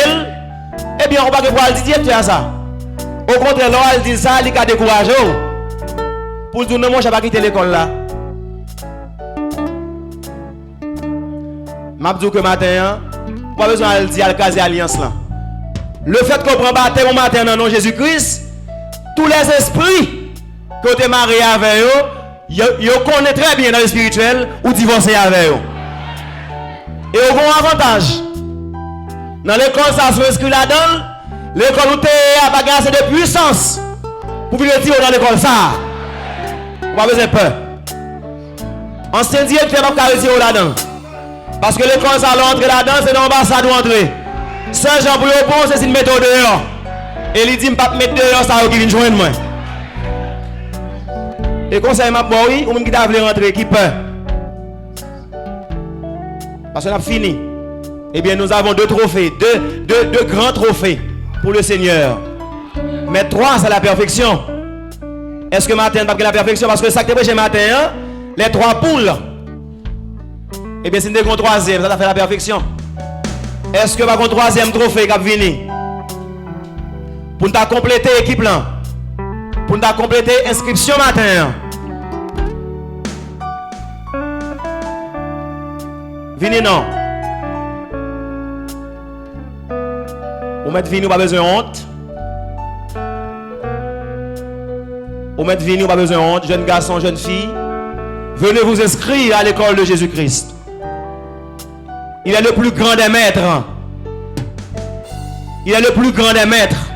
E: eh bien on va pas pouvoir dire directeur ça. Au contraire, là elle dit ça, il a découragé. Pour dire non, moi je vais pas quitter l'école là. M'a dit que matin, pas besoin de dire al caser alliance là. Le fait qu'on prend baptême au matin dans le nom de Jésus-Christ, tous les esprits que tu es marié avec eux, ils connaissent très bien dans le spirituel ou divorcé avec eux. Et ils ont un avantage. Dans l'école, ça se inscrit là-dedans, l'école où tu es à bagager de puissance pour venir tirer dans l'école ça. Vous n'avez pas besoin de peur. Ancien directeur va pas retirer là-dedans. Parce que l'école, ça l'entrée là-dedans, c'est dans l'ambassade où entrer. Saint-Jean pour le bon, c'est une méthode dehors. Et il dit, je ne vais pas mettre dehors ça qui vient joindre moi. Et conseil m'a dit, oui, ou même qui t'a voulu rentrer, qui peut. Parce qu'on a fini. Eh bien, nous avons deux trophées, deux grands trophées pour le Seigneur. Mais 3, c'est la perfection. Est-ce que matin, pas que la perfection? Parce que ça que tu prêché matin, hein, les 3 poules. Eh bien, c'est une contre 3e, ça a fait la perfection. Est-ce que va un 3e trophée qui va venir? Pour nous compléter l'équipe là. Pour nous compléter l'inscription matin. Venez non. Vous mettez venir, pas besoin de honte. Vous mettez venir, pas besoin de honte. Jeunes garçons, jeunes filles. Venez vous inscrire à l'école de Jésus-Christ. Il est le plus grand des maîtres. Il est le plus grand des maîtres.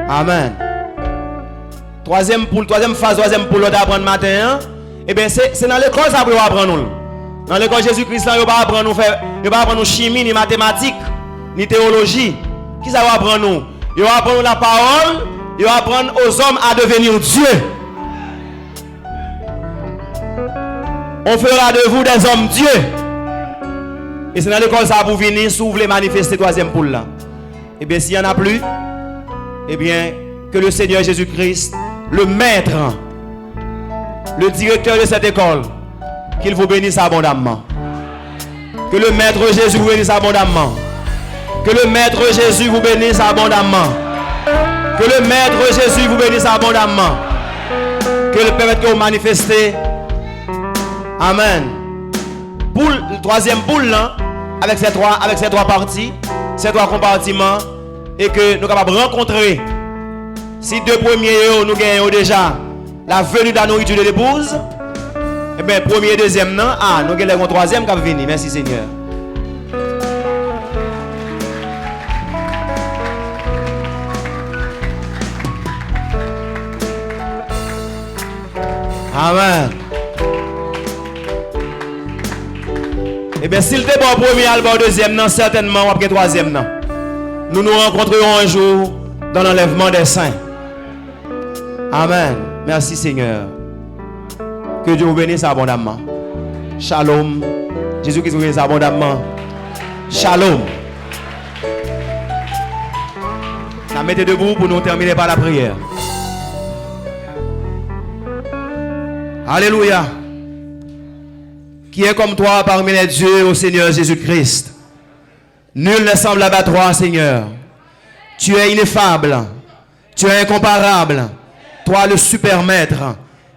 E: Amen. Troisième phase, troisième poule d'apprendre matin. Hein? Eh bien, c'est dans l'école ça pour apprendre nous. Dans l'école Jésus-Christ, il ne va pas apprendre nous chimie, ni mathématiques, ni théologie. Qui ça va apprendre nous? Il va apprendre la parole, il va apprendre aux hommes à devenir Dieu. On fera de vous des hommes Dieu. Et c'est dans l'école ça pour venir, si vous voulez manifester troisième poule là. Eh bien, s'il n'y en a plus, eh bien, que le Seigneur Jésus-Christ, le maître, le directeur de cette école, qu'il vous bénisse abondamment. Que le maître Jésus vous bénisse abondamment. Que le maître Jésus vous bénisse abondamment. Que le maître Jésus vous bénisse abondamment. Que le permette que vous manifestez. Amen. Poule, troisième poule là, avec ces trois parties, ces 3 compartiments, et que nous sommes capables de rencontrer. Si 2 premiers nous gagnons déjà la venue de la nourriture de l'épouse, et bien premier et deuxième non, nous gagnons le 3e qui va venir. Merci Seigneur. Amen. Eh bien, s'il était bon premier, album deuxième, non, certainement, ou après troisième, non. Nous nous rencontrerons un jour dans l'enlèvement des saints. Amen. Merci Seigneur. Que Dieu vous bénisse abondamment. Shalom. Jésus-Christ vous bénisse abondamment. Shalom. Nous mettez debout pour nous terminer par la prière. Alléluia. Qui est comme toi parmi les dieux, ô Seigneur Jésus-Christ. Nul ne semble à toi, Seigneur. Tu es ineffable. Tu es incomparable. Toi, le super maître.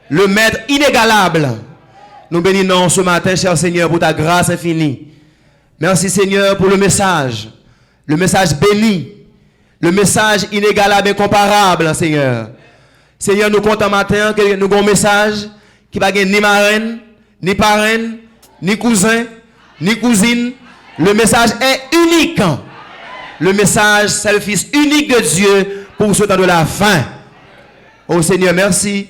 E: Le maître inégalable. Nous bénissons ce matin, cher Seigneur, pour ta grâce infinie. Merci, Seigneur, pour le message. Le message béni. Le message inégalable, incomparable, Seigneur. Seigneur, nous comptons matin que nous avons un message qui va gagner ni marraine, ni parraine, ni cousin, ni cousine. Le message est unique. Le message, c'est le Fils unique de Dieu pour ce temps de la fin. Oh Seigneur, merci.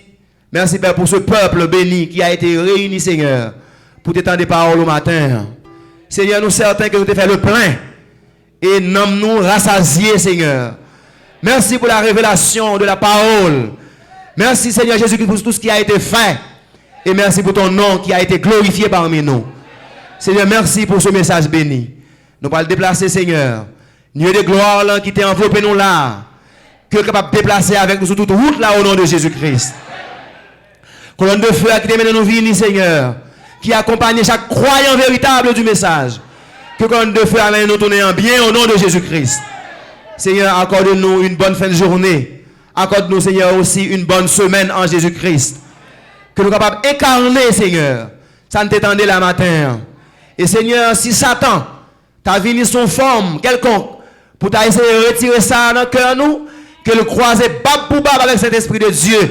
E: Merci Père pour ce peuple béni qui a été réuni, Seigneur, pour t'étendre des paroles au matin. Seigneur, nous sommes certains que nous t'ai fait le plein et nomme-nous rassasiés, Seigneur. Merci pour la révélation de la parole. Merci Seigneur Jésus-Christ pour tout ce qui a été fait. Et merci pour ton nom qui a été glorifié parmi nous. Seigneur, merci pour ce message béni. Nous allons le déplacer, Seigneur. Dieu de gloire là, qui t'a enveloppé nous là. Que capable de déplacer avec nous sur toute route là au nom de Jésus-Christ. Colonne de feu qui t'amène nous venir, Seigneur. Qui accompagne chaque croyant véritable du message. Que colonne de feu amène nous tourner en bien au nom de Jésus-Christ. Seigneur, accorde-nous une bonne fin de journée. Accorde-nous, Seigneur, aussi une bonne semaine en Jésus-Christ. Que nous sommes capables d'incarner, Seigneur. Ça ne t'étendait la matin. Et Seigneur, si Satan t'a venu son forme quelconque pour t'essayer de retirer ça dans le cœur nous, que le croiser bab pour bab avec cet esprit de Dieu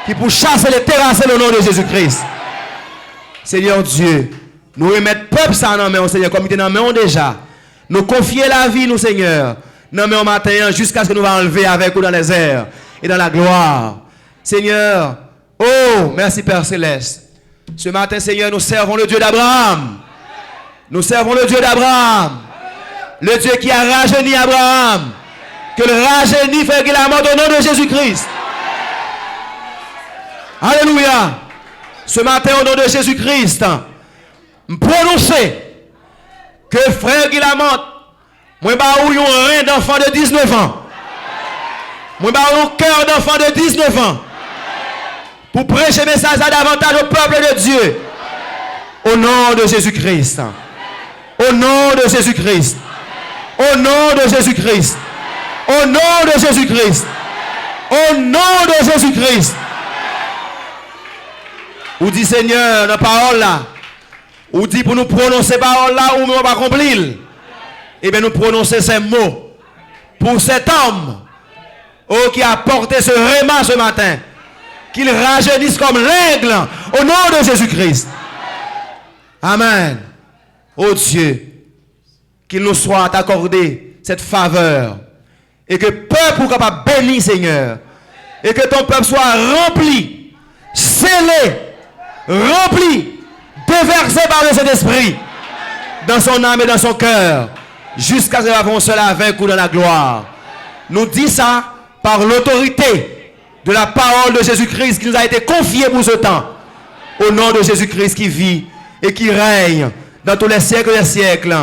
E: qui pour chasser les terrasser le nom de Jésus-Christ. Seigneur Dieu, nous remettons peuple ça dans main, Seigneur, comme il était dans main déjà. Nous confier la vie, nous, Seigneur, dans main matin jusqu'à ce que nous va enlever avec nous dans les airs et dans la gloire. Seigneur, oh, merci Père Céleste. Ce matin, Seigneur, nous servons le Dieu d'Abraham. Nous servons le Dieu d'Abraham. Le Dieu qui a rajeuni Abraham. Que le rajeuni fait qu'il a mort au nom de Jésus-Christ. Alléluia. Ce matin, au nom de Jésus-Christ, prononcer que frère Guilamont, moi, je suis un rein d'enfant de 19 ans. Moi, je suis un cœur d'enfant de 19 ans. Pour prêcher le message à davantage au peuple de Dieu. Au nom de Jésus-Christ. Au nom de Jésus-Christ. Au nom de Jésus-Christ. Au nom de Jésus-Christ. Au nom de Jésus-Christ. Ou dit Seigneur, dans la parole là. Ou dit pour nous prononcer parole là, ou nous ne pas accomplir. Eh bien nous prononcer ces mots. Pour cet homme. Oh, qui a porté ce réma ce matin. Qu'il rajeunisse comme l'aigle. Au nom de Jésus-Christ. Amen. Oh Dieu. Qu'il nous soit accordé cette faveur. Et que peuple soit capable de bénir, Seigneur. Et que ton peuple soit rempli, scellé, rempli, déversé par le Saint-Esprit. Dans son âme et dans son cœur. Jusqu'à ce que nous avons cela avec ou dans la gloire. Nous disons ça par l'autorité de la parole de Jésus-Christ qui nous a été confiée pour ce temps. Au nom de Jésus-Christ qui vit et qui règne dans tous les siècles des siècles.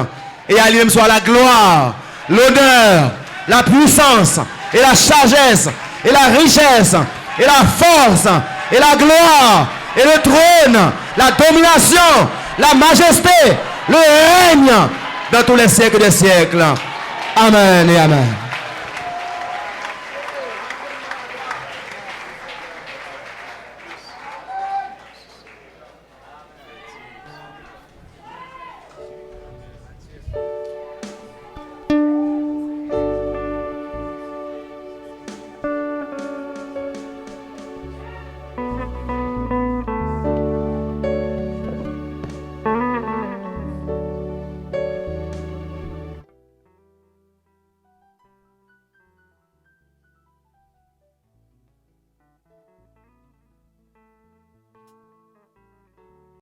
E: Et à lui-même soit la gloire, l'honneur, la puissance, et la sagesse, et la richesse, et la force, et la gloire, et le trône, la domination, la majesté, le règne dans tous les siècles des siècles. Amen et amen.